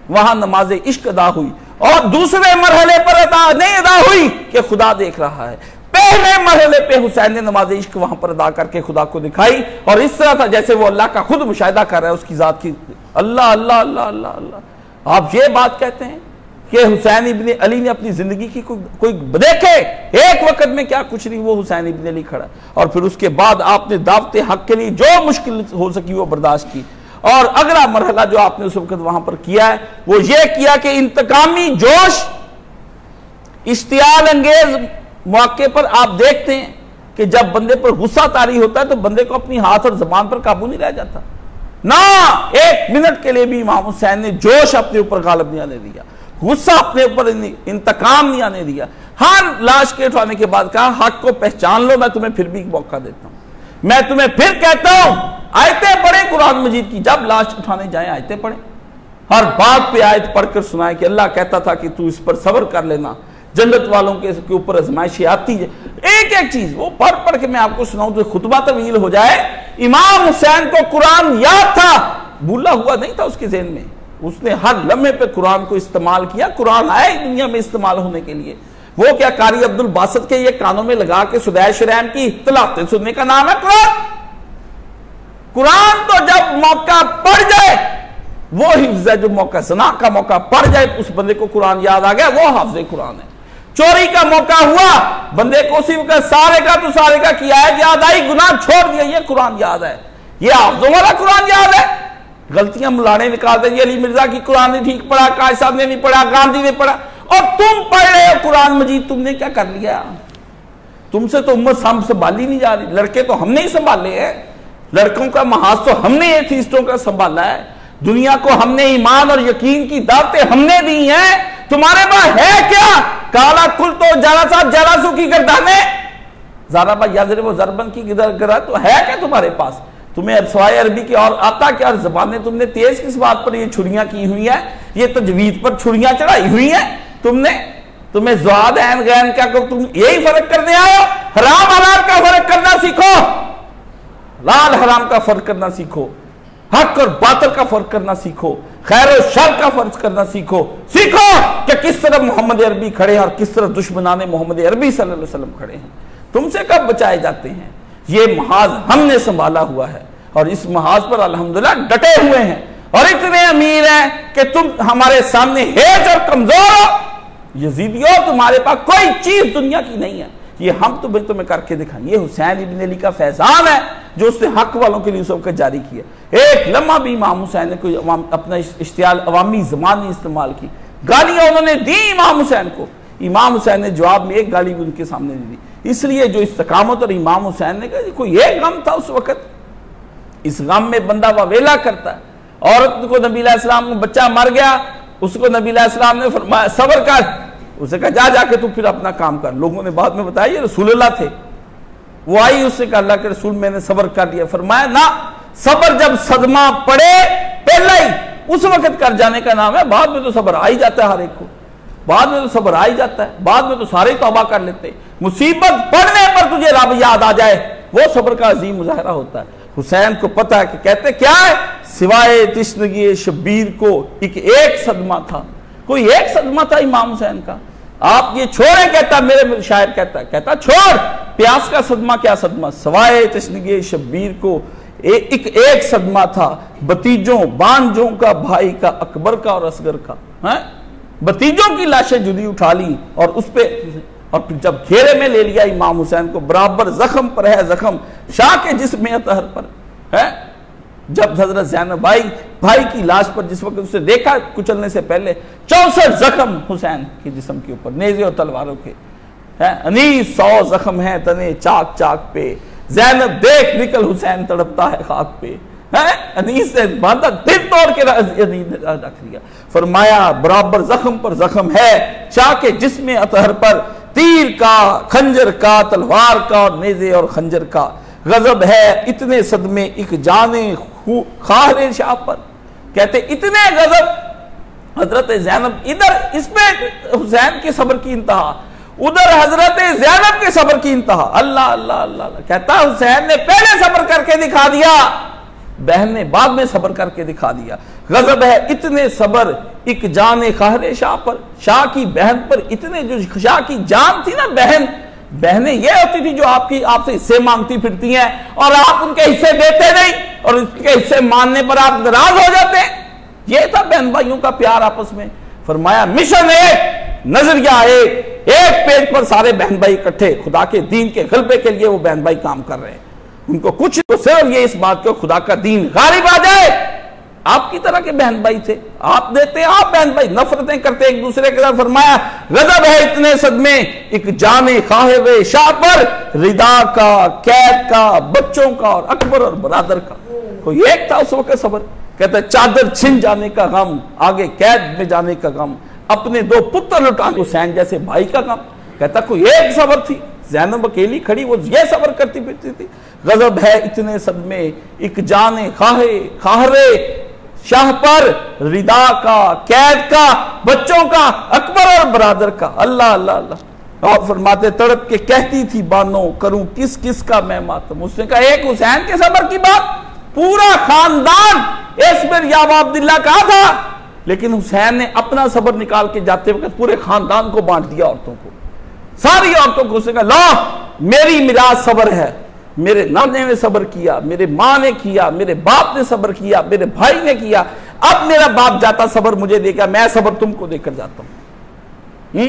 वहां नमाज इश्क अदा हुई, और दूसरे मरहले पर अदा नहीं अदा हुई कि खुदा देख रहा है। पहले मरहले पे हुसैन ने नमाज इश्क वहां पर अदा करके खुदा को दिखाई, और इस तरह था जैसे वो अल्लाह का खुद मुशाहिदा कर रहा है उसकी जात की। अल्लाह अल्लाह अल्लाह अल्लाह अल्लाह। आप ये बात कहते हैं कि हुसैन इब्ने अली ने अपनी जिंदगी की कोई देखे एक वक्त में क्या कुछ नहीं, वो हुसैन इब्ने अली खड़ा। और फिर उसके बाद आपने दावत हक के लिए जो मुश्किल हो सकी वो बर्दाश्त की। और अगला मरहला जो आपने उस वक्त वहां पर किया है वो ये किया कि इंतकामी जोश, इश्तियाल अंगेज मौके पर आप देखते हैं कि जब बंदे पर गुस्सा तारी होता है तो बंदे को अपनी हाथ और जबान पर काबू नहीं रह जाता ना। 1 मिनट के लिए भी इमाम हुसैन ने जोश अपने ऊपर गालिब नहीं आने दिया, गुस्सा अपने ऊपर इंतकाम नहीं आने दिया। हर लाश के उठाने के बाद कहा हक को पहचान लो, मैं तुम्हें फिर भी एक मौका देता हूं, मैं तुम्हें फिर कहता हूं आयतें पढ़े कुरान मजीद की, जब लाश उठाने जाए आयतें पढ़े, हर बात पे आयत पढ़कर सुनाए कि अल्लाह कहता था कि तू इस पर सब्र कर लेना, जन्नत वालों के ऊपर आजमाइशें आती है। एक एक चीज वो पढ़ पढ़ के मैं आपको सुनाऊं तो खुतबा तवील हो जाए। इमाम हुसैन को कुरान याद था, भूला हुआ नहीं था उसके ज़हन में, उसने हर लम्हे पे कुरान को इस्तेमाल किया। कुरान आए दुनिया में इस्तेमाल होने के लिए। वो क्या कारी अब्दुल बासित के ये कानों में लगा के सुदैश शरैम की तलाते सुनने का नाम है कुरान? कुरान तो जब मौका पड़ जाए वो हिफ्ज़ है, जो मौका सना का मौका पड़ जाए उस बंदे को कुरान याद आ गया, वो हाफ़िज़ कुरान है। चोरी का मौका हुआ बंदे को उसी वक्त सारे का किया है, याद आई, गुनाह छोड़ दिया, ये कुरान याद है, ये हाफ़िज़ों वाला कुरान याद है। गलतियां मुलाने निकालते हैं, अली मिर्जा की कुरान ने ठीक पढ़ा, काश साहब ने नहीं पढ़ा, गांधी ने पढ़ा, और तुम पढ़ रहे हो कुरान मजीद। तुमने क्या कर लिया? तुमसे तो उम्मत संभाली नहीं जा रही। लड़के तो हमने ही संभाले हैं, लड़कों का महाज तो हमने एथीस्टों का संभाला है, दुनिया को हमने ईमान और यकीन की दावतें हमने दी हैं। तुम्हारे पास है क्या? काला कुल तो जरा सा जरासू की गर्दाने ज़ारा भाई याद वो जरबन की गिरा तो है क्या तुम्हारे पास? तुम्हें सवाए अरबी की और आता क्या? और जबानें तुमने तेज किस बात पर ये छुरियां की हुई है, ये तजवीद पर छुरियां चढ़ाई हुई है तुमने? तुम्हें ज़्वाद ऐन गैन क्या, तुम यही फर्क करने आए हो? हराम हलाल का फर्क करना सीखो, लाल हराम का फर्क करना सीखो, हक और बातिल का फर्क करना सीखो, खैर और शर का फर्क करना सीखो कि किस तरह मोहम्मद अरबी खड़े हैं और किस तरह दुश्मनाने मोहम्मद अरबी सल्लल्लाहु अलैहि वसल्लम खड़े हैं। तुमसे कब बचाए जाते हैं? ये महाज हमने संभाला हुआ है और इस महाज पर अल्हम्दुलिल्लाह डटे हुए हैं और इतने अमीर हैं कि तुम हमारे सामने हेज और कमजोर हो। यजीदियों तुम्हारे पास कोई चीज दुनिया की नहीं है, ये हम तुम्हें करके दिखाएं। ये हुसैन इब्न अली का फैजान है जो उसने हक वालों के लिए सबका जारी किया। एक लम्हा भी इमाम हुसैन ने कोई अपना इश्तियाल अवामी ज़बान नहीं इस्तेमाल की। गालियां उन्होंने दी इमाम हुसैन को, इमाम हुसैन ने जवाब में एक गाली भी उनके सामने नहीं दी। इसलिए जो इस्तकामत और इमाम हुसैन ने कहा, कोई एक गम था उस वक्त, इस गम में बंदा वावेला करता है। औरत को नबी अलैहिस्सलाम को बच्चा मर गया, उसको नबी अलैहिस्सलाम ने फरमाया सब्र कर, उसे कहा जा जाके तू फिर अपना काम कर। लोगों ने बाद में बताया ये रसूलुल्लाह थे, वो आई उससे कहा अल्लाह के रसूल मैंने सब्र कर लिया। फरमाया ना, सब्र जब सदमा पड़े पहला ही उस वक्त कर जाने का नाम है, बाद में तो सब्र आ ही जाता है हर एक को, बाद में तो सब्र आ ही जाता है, बाद में तो सारे तौबा कर लेते हैं। मुसीबत पड़ने पर तुझे रब याद आ जाए, वो सब्र का अजीम मुजाहरा होता है। हुसैन को पता है कि कहते क्या है, सिवाय तिश्नगी शब्बीर को एक सदमा था, कोई एक सदमा था इमाम हुसैन का। आप ये छोड़े, कहता मेरे शायर कहता छोड़, प्यास का सदमा क्या सदमा, सिवाय तिश्नगी शब्बीर को एक सदमा था, भतीजों बांझों का, भाई का, अकबर का और असगर का। है भतीजों की लाशें जुदी उठा ली और उस पे, और फिर जब घेरे में ले लिया इमाम हुसैन को, बराबर जख्म पर है जख्म शाह के जिस्म अतहर पर है। जब हजरत ज़ैनब भाई की लाश पर, जिस वक्त उसे देखा कुचलने से पहले, 64 जख्म हुसैन के जिस्म के ऊपर नेज़े और तलवारों के है। अनीस 100 जख्म है तने चाक चाक पे, ज़ैनब देख निकल हुसैन तड़पता है खाक पे है। अनीस से बांधा दिल तोड़ के रख दिया। फरमाया बराबर जख्म पर जख्म है शाह के जिस्म अतहर पर, तीर का, खंजर का, तलवार का और नेज़े और खंजर का। गजब है इतने सदमे एक जाने खाहरे शाह पर। कहते इतने गजब हजरत ज़ैनब, इधर इसमें हुसैन के सब्र की इंतहा, उधर हजरत ज़ैनब के सब्र की इंतहा। अल्लाह अल्लाह अल्लाह। कहता हुसैन ने पहले सब्र करके दिखा दिया, बहन ने बाद में सब्र करके दिखा दिया। गजब है इतने सब्र एक जाने खाहरे शाह पर, शाह की बहन पर इतने, जो शाह की जान थी ना बहन, बहनें ये होती थी जो आपसे हिस्से मांगती फिरती हैं और आप उनके हिस्से देते नहीं और उनके हिस्से मानने पर आप नाराज हो जाते हैं। ये था बहन भाइयों का प्यार आपस में। फरमाया मिशन एक, नजरिया एक पेज पर सारे बहन भाई इकट्ठे, खुदा के दीन के गलबे के लिए वो बहन भाई काम कर रहे हैं। उनको कुछ तो सिर्फ ये इस बात को खुदा का दीन गालिब आ जाए। आपकी तरह के बहन भाई थे, आप देते, आप बहन भाई नफरतें करते एक दूसरे के साथ। फरमाया गजब है इतने सदमे एक जाने खाहिब शाह पर, रिदा का, कैद का, बच्चों का और अकबर और बरादर का। कोई एक था उस वक्त सब्र। कहते चादर छिन जाने का गम, आगे कैद में जाने का गम, अपने 2 पुत्र लुटाने हुसैन जैसे भाई का गम। कहता कोई एक सब्र थी, ज़ैनब अकेली खड़ी वो ये सब्र करती फिरती थी। गजब है इतने सदमे एक जाने खाहरे शाह पर, रिदा का, कैद का, बच्चों का, अकबर और बरादर का। अल्लाह अल्लाह अल्लाह। और फरमाते तड़प के कहती थी बानो, करूं किस किस का मैं मातम। उसने कहा एक हुसैन के सब्र की बात, पूरा खानदान इस्मिर याब अब्दुल्ला का था, लेकिन हुसैन ने अपना सब्र निकाल के जाते वक्त पूरे खानदान को बांट दिया, औरतों को, सारी औरतों को। उसने कहा लो मेरी मिराज सब्र है, मेरे नाने ने सब्र किया, मेरे माँ ने किया, मेरे बाप ने सब्र किया, मेरे भाई ने किया, अब मेरा बाप जाता सब्र मुझे देगा, मैं सब्र तुमको देकर जाता हूं।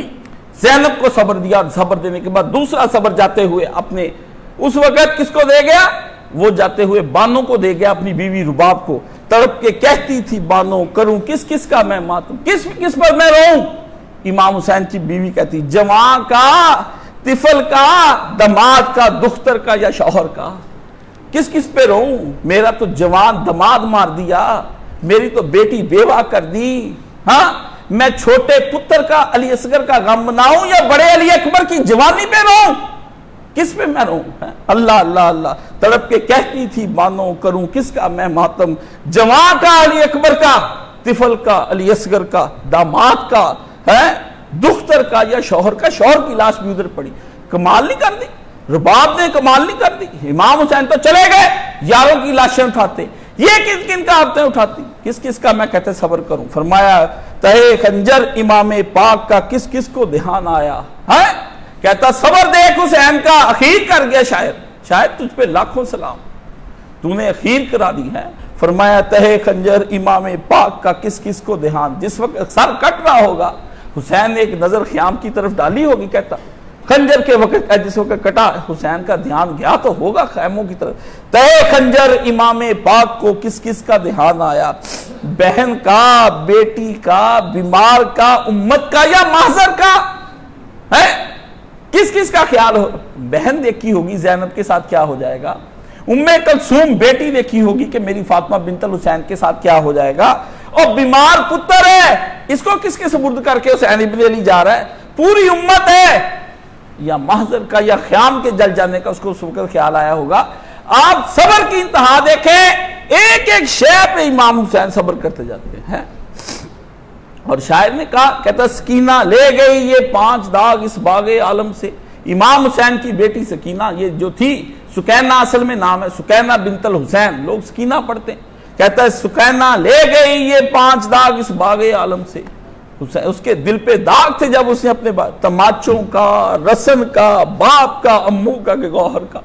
ज़ैनब को सब्र दिया और सब्र देने के बाद दूसरा सब्र जाते हुए अपने, उस वक्त किसको दे गया, वो जाते हुए बानो को दे गया, अपनी बीवी रुबाब को। तड़प के कहती थी बानो, करूं किस किस का मैं मातम, किस किस पर मैं रोऊं। इमाम हुसैन की बीवी कहती जवान का, तिफल का, दमाद का, दुख्तर का या शौहर का, किस किस पे रोऊं। मेरा तो जवान दमाद मार दिया, मेरी तो बेटी बेवा कर दी। हाँ मैं छोटे पुत्र का अली असगर का गम मनाऊं या बड़े अली अकबर की जवानी पे रोऊं, किस पे मैं रोऊं। अल्लाह अल्लाह अल्लाह। तड़प के कहती थी बानो, करूं किसका मैं मातम, जवान का अली अकबर का, तिफल का अली असगर का, दामाद का है, दुख्तर का या शौहर का। शौहर की लाश भी उधर पड़ी। कमाल नहीं कर दी, रुबाब ने कमाल नहीं कर दी। इमाम हुसैन तो चले गए, यारों की लाशें उठाते, ये किन किन का आपने उठाती, किस किस का मैं कहते सब्र करूं। फरमाया तहे खंजर इमाम पाक का किस किस को ध्यान आया है। कहता सब्र देख हुसैन का, अखीर कर गया शायद, शायद तुझ पे लाखों सलाम, तूने अखीर करा दी है। फरमाया तहे खंजर इमाम पाक का किस किस को ध्यान, जिस वक्त सर कट रहा होगा हुसैन ने एक नजर ख्याम की तरफ डाली होगी। कहता खंजर के वक्त जिस वक्त कटा हुसैन का ध्यान गया तो होगा खैमों की तरफ। तहे खंजर इमाम पाक को किस किस का ध्यान आया, बहन का, बेटी का, बीमार का, उम्मत का या महजर का। है? किस किस का ख्याल हो? बहन देखी होगी ज़ैनब के साथ क्या हो जाएगा, उम्मे कलसूम बेटी देखी होगी कि मेरी फातिमा बिनत हुसैन के साथ क्या हो जाएगा, और बीमार पुत्र है इसको किसके सुपुर्द करके हुसैन इब्न अली जा रहा है, पूरी उम्मत है, या महजर का या ख्याम के जल जाने का उसको उस वक्त ख्याल आया होगा। आप सब्र की इंतहा देखें, एक एक शय पे इमाम हुसैन सब्र करते जाते हैं। और शायर ने कहा, कहता सकीना ले गई ये 5 दाग इस बागे आलम से। इमाम हुसैन की बेटी सकीना, ये जो थी सुकैना असल में नाम है, सुकैना बिनतल हुसैन, लोग सकीना पढ़ते हैं। कहता है सुकैना ले गई ये 5 दाग इस बागे आलम से। उसके दिल पे दाग थे जब उसने अपने तमाचों का, रसन का, बाप का, अम्मू का, गौहर का,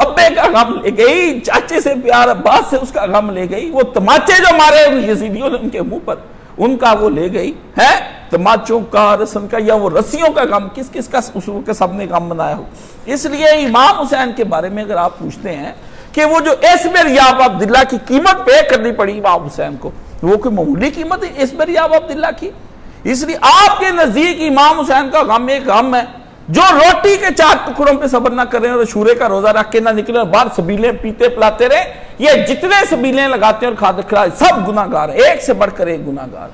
अब्बे का गम ले गई, चाचे से प्यार अब्बास से उसका गम ले गई, वो तमाचे जो मारे यजीदियों ने उनके मुंह पर उनका वो ले गई है, तमाचों का, रसन का, या वो रस्सियों का गम, किस किस का उस वक्त सबने गम बनाया हो। इसलिए इमाम हुसैन के बारे में अगर आप पूछते हैं कि वो जो इस्म रियाब अब्दुल्ला की कीमत पे करनी पड़ी इमाम हुसैन को, वो कोई मामूली कीमत है इस्म रियाब अब्दुल्ला की। इसलिए आपके नजदीक इमाम हुसैन का गम एक गम है, जो रोटी के 4 टुकड़ों पे सब्र ना करें और शूरे का रोजा रख के ना निकले और बाहर सबीले पीते पिलाते रहे, ये जितने सबीले लगाते हैं और खाते खिलाते सब गुनाहगार, एक से बढ़कर एक गुनाहगार।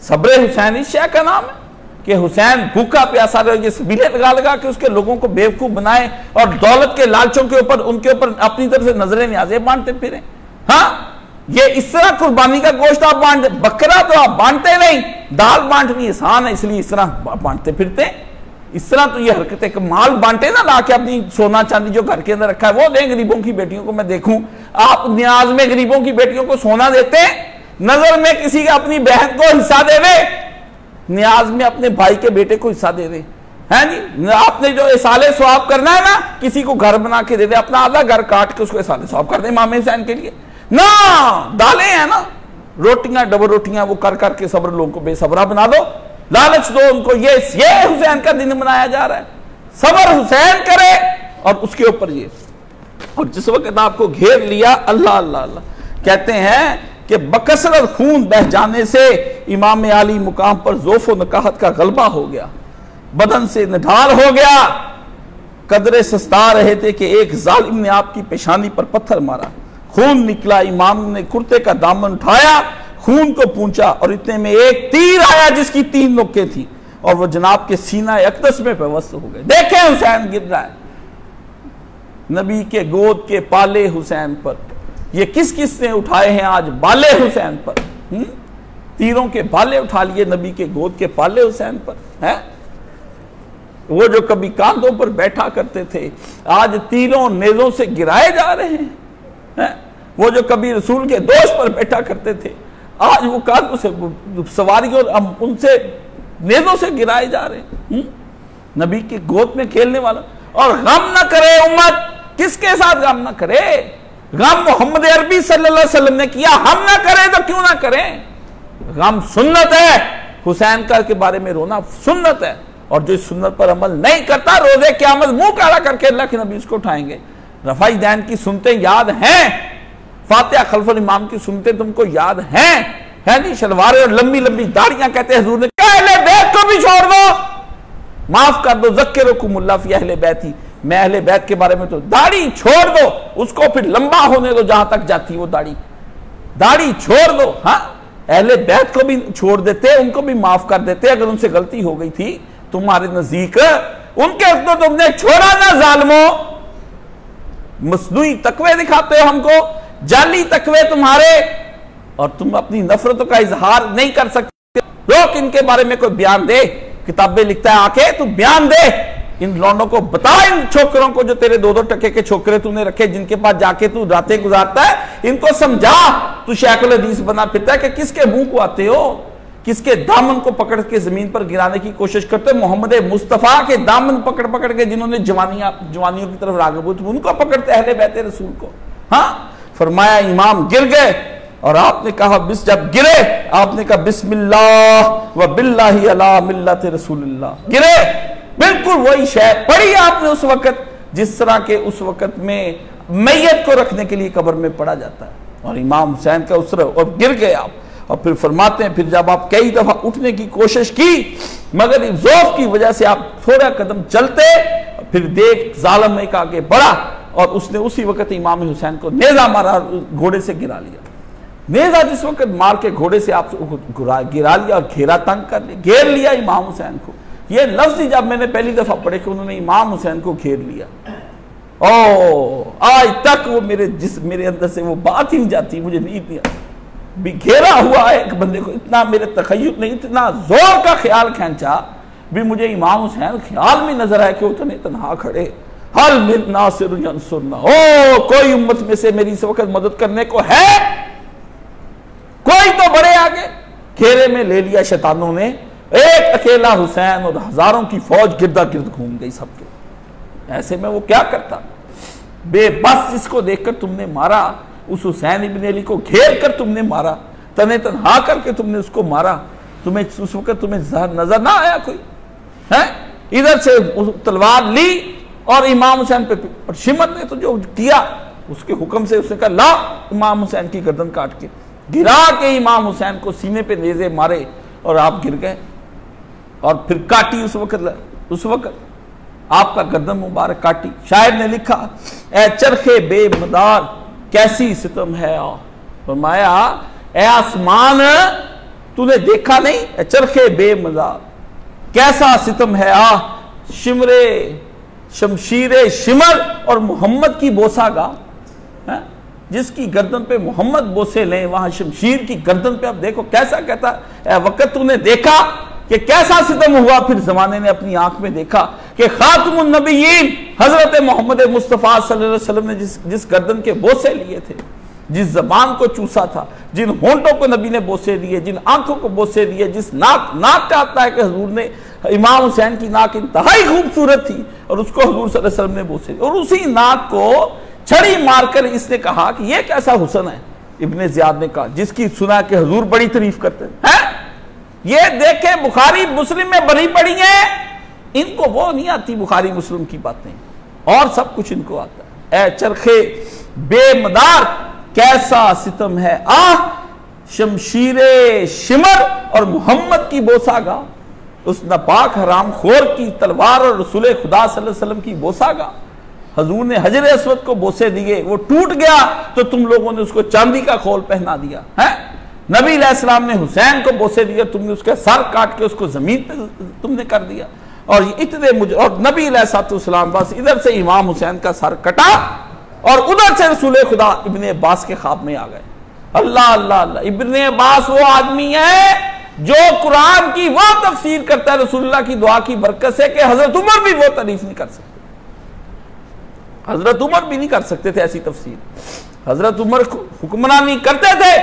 सब्र हुसैन इस शय का नाम है कि हुसैन भूखा प्यासा रहे, ये सबीले लगा लगा के उसके लोगों को बेवकूफ बनाए और दौलत के लालचों के ऊपर उनके ऊपर अपनी तरफ से नजरें न्याज़ें बांटते फिरे। हाँ, ये इस तरह कुर्बानी का गोश्त आप बांटते, बकरा तो आप बांटते नहीं, दाल बांटनी आसान है इसलिए इस तरह बांटते फिरते। इस तरह तो ये हरकतें माल बांटे ना ला के अपनी सोना चांदी जो घर के अंदर रखा है वो दें गरीबों की बेटियों को। मैं देखूं आप न्याज में गरीबों की बेटियों को सोना देते हैं, नजर में किसी का अपनी बहन को हिस्सा दे दे, न्याज में अपने भाई के बेटे को हिस्सा दे दे, है जी। आपने जो इसाले स्वाब करना है ना, किसी को घर बना के दे दे, अपना आधा घर काट के उसको इसाले स्वाब कर दे इमाम हुसैन के लिए ना। दालें हैं ना, रोटियां डबल रोटियां वो कर करके सब्र लोगों को बेसब्रा बना दो, लालच दो उनको। ये हुसैन का दिन मनाया जा रहा है, सब्र हुसैन करे और उसके ऊपर ये। और जिस वक्त आपको घेर लिया, अल्लाह अल्लाह अल्लाह कहते हैं कि बकसरत खून बह जाने से इमाम आली मुकाम पर ज़ोफ़ो नकाहत का गलबा हो गया, बदन से निढाल हो गया। कदरे सस्ता रहे थे कि एक जालिम ने आपकी पेशानी पर पत्थर मारा, खून निकला, इमाम ने कुर्ते का दामन उठाया, खून को पूंछा और इतने में एक तीर आया जिसकी 3 नोकें थी और वो जनाब के सीना अक़दस में पेवस्त हो गए। देखें हुसैन गिर रहा है नबी के गोद के पाले हुसैन पर। ये किस किस ने उठाए हैं आज बाले हुसैन पर? तीरों के बाले उठा लिए नबी के गोद के पाले हुसैन पर है। वो जो कभी कांधों पर बैठा करते थे आज तीरों नेजों से गिराए जा रहे हैं। वो जो कभी रसूल के दोस्त पर बैठा करते थे आज वो कांधों से सवारियों उनसे नेजों से गिराए जा रहे हैं। नबी की गोद में खेलने वाला। और गम ना करे उम्मत, किसके साथ गम ना करे? गम मोहम्मद अरबी सल्लल्लाहु अलैहि वसल्लम ने किया, हम ना करें तो क्यों ना करें? गम सुन्नत है, हुसैन का के बारे में रोना सुन्नत है। और जो इस सुन्नत पर अमल नहीं करता रोजे क़यामत मुंह काला करके अल्लाह के नबी उसको उठाएंगे। रफ़ाई दैन की सुनते याद हैं, फातिहा खल्फुल इमाम की सुनते तुमको याद हैं, है जी। शलवारें और लंबी लंबी दाढ़ियां, कहते हैं हुजूर ने अहले बैत को भी छोड़ दो, माफ कर दो, ज़क्किरुकुमुल्लाह फी अहले बैती, मैं अहले बैत के बारे में तो दाढ़ी छोड़ दो, उसको फिर लंबा होने दो जहां तक जाती वो दाढ़ी छोड़ दो। हाँ, अहले बैत को भी छोड़ देते, उनको भी माफ कर देते अगर उनसे गलती हो गई थी तुम्हारे नजदीक, उनके तो तुमने छोड़ा ना जालिमो। मसनूई तकवे दिखाते हो हमको, जाली तकवे तुम्हारे, और तुम अपनी नफरतों का इजहार नहीं कर सकते। लोग इनके बारे में कोई बयान दे, किताबें लिखता है आके तू बयान दे, इन लौंडों को बता, इन छोकरों को जो तेरे 2-2 टके के छोकरे तूने रखे जिनके पास जाके तू रातें गुजारता है, इनको समझा। तू शेखुल हदीस बना फिरता है कि किसके मुंह को आते हो, किसके दामन को पकड़ के जमीन पर गिराने की कोशिश करते हो? मोहम्मद मुस्तफा के दामन पकड़ पकड़ के जिन्होंने जवानियों की तरफ राग़िब हुए उनको पकड़ते अहले बैत रसूल को। हाँ, फरमाया इमाम गिर गए और आपने कहा जब गिरे आपने कहा बिस्मिल्लाह व बिल्लाहि अला मिल्लत रसूलिल्लाह। गिरे, बिल्कुल वही शय पढ़ी आपने उस वक्त जिस तरह के उस वक्त में मैयत को रखने के लिए कब्र में पड़ा जाता है। और इमाम हुसैन का उसर और गिर गए आप, और फिर फरमाते हैं, फिर जब आप कई दफा उठने की कोशिश की मगर ज़ौफ की वजह से आप थोड़ा कदम चलते, फिर देख जालिम एक आगे बढ़ा और उसने उसी वक्त इमाम हुसैन को नेजा मारा, घोड़े से गिरा लिया। नेजा जिस वक्त मार के घोड़े से आप गिरा लिया और घेरा तंग कर लिया, घेर लिया इमाम हुसैन को। ये लफ्ज जब मैंने पहली दफा पढ़े कि उन्होंने इमाम हुसैन को घेर लिया, ओ आज तक वो मेरे अंदर से वो बात ही नहीं जाती, मुझे नींद नहीं आती। भी घेरा हुआ है एक बंदे को, इतना मेरे तखय्युल ने इतना जोर का ख्याल खींचा भी मुझे इमाम हुसैन ख्याल में नजर आया कि वो तन्हा खड़े, हल मिन नासिर यंसुरना, ओ कोई उम्मत में से मेरी इस वक्त मदद करने को है, कोई तो बड़े आगे। घेरे में ले लिया शैतानों ने, एक अकेला हुसैन और हजारों की फौज गिरदा गिर्द घूम गई सबके। ऐसे में वो क्या करता, बेबस जिसको देखकर तुमने मारा, उस हुसैन इब्न अली को घेर कर तुमने मारा, तने तन्हा करके तुमने उसको मारा, तुम्हें उस वक्त तुम्हें नजर ना आया कोई है? इधर से तलवार ली और इमाम हुसैन पे शिमत ने तो जो किया उसके हुक्म से उसने कहा ला इमाम हुसैन की गर्दन काट के, गिरा के इमाम हुसैन को सीने पे नेज़े मारे और आप गिर गए। और फिर काटी उस वक्त आपका गर्दन मुबारक काटी। शायर ने लिखा, ए चरखे बेमदार कैसी सितम है आ, फरमाया ए आसमान तूने देखा नहीं, ए चरखे बेमदार कैसा सितम है आ, शिमरे शमशीरे शिमर और मोहम्मद की बोसागा, जिसकी गर्दन पे मोहम्मद बोसे लें वहां शमशीर की गर्दन पे। अब देखो कैसा कहता है, वक्त तूने देखा कि कैसा सितम हुआ। फिर जमाने ने अपनी आंख में देखा कि खातमुन नबीयीन हजरत मोहम्मद मुस्तफ़ा सल्लल्लाहु अलैहि वसल्लम ने जिस गर्दन के बोसे लिए थे, जिस जबान को चूसा था, जिन होंठों को नबी ने बोसे दिए, जिन आंखों को बोसे दिए, जिस नाक का आता है कि हजूर ने इमाम हुसैन की नाक इंतहाई खूबसूरत थी और उसको हजूर सल्लल्लाहु अलैहि वसल्लम ने बोसे दिया, और उसी नाक को छड़ी मारकर इसने कहा कि यह कैसा हुसन है। इब्ने ज़ियाद ने कहा, जिसकी सुना कि हजूर बड़ी तारीफ करते हैं। ये देखे बुखारी मुस्लिम में बनी पड़ी है, इनको वो नहीं आती बुखारी मुस्लिम की बातें, और सब कुछ इनको आता है। ए चरखे बेमदार कैसा सितम है आह, शमशीरे शिमर और मोहम्मद की बोसागा, उस नापाक हराम खोर की तलवार और रसूल खुदा सल्लल्लाहु अलैहि वसल्लम की बोसागा। हजूर ने हजर अस्वद को बोसे दिए, वो टूट गया तो तुम लोगों ने उसको चांदी का खोल पहना दिया है। नबी अलैहिस्सलाम ने हुसैन को बोसे दिया, तुमने उसका सर काट के उसको जमीन पे तुमने कर दिया। और ये इतने मुझे, और नबी अलैहिस्सलाम बस इधर से इमाम हुसैन का सर कटा और उधर से रसूल खुदा इब्ने अब्बास के ख्वाब में आ गए। अल्लाह अल्लाह अल्लाह, इब्ने अब्बास वो आदमी है जो कुरान की वो तफसीर करता है रसूलुल्लाह की दुआ की बरकत से कि हजरत उमर भी वो तारीफ नहीं कर सकते। हजरत उमर भी नहीं कर सकते थे ऐसी तफसीर। हजरत उमर हुक्मरानी करते थे,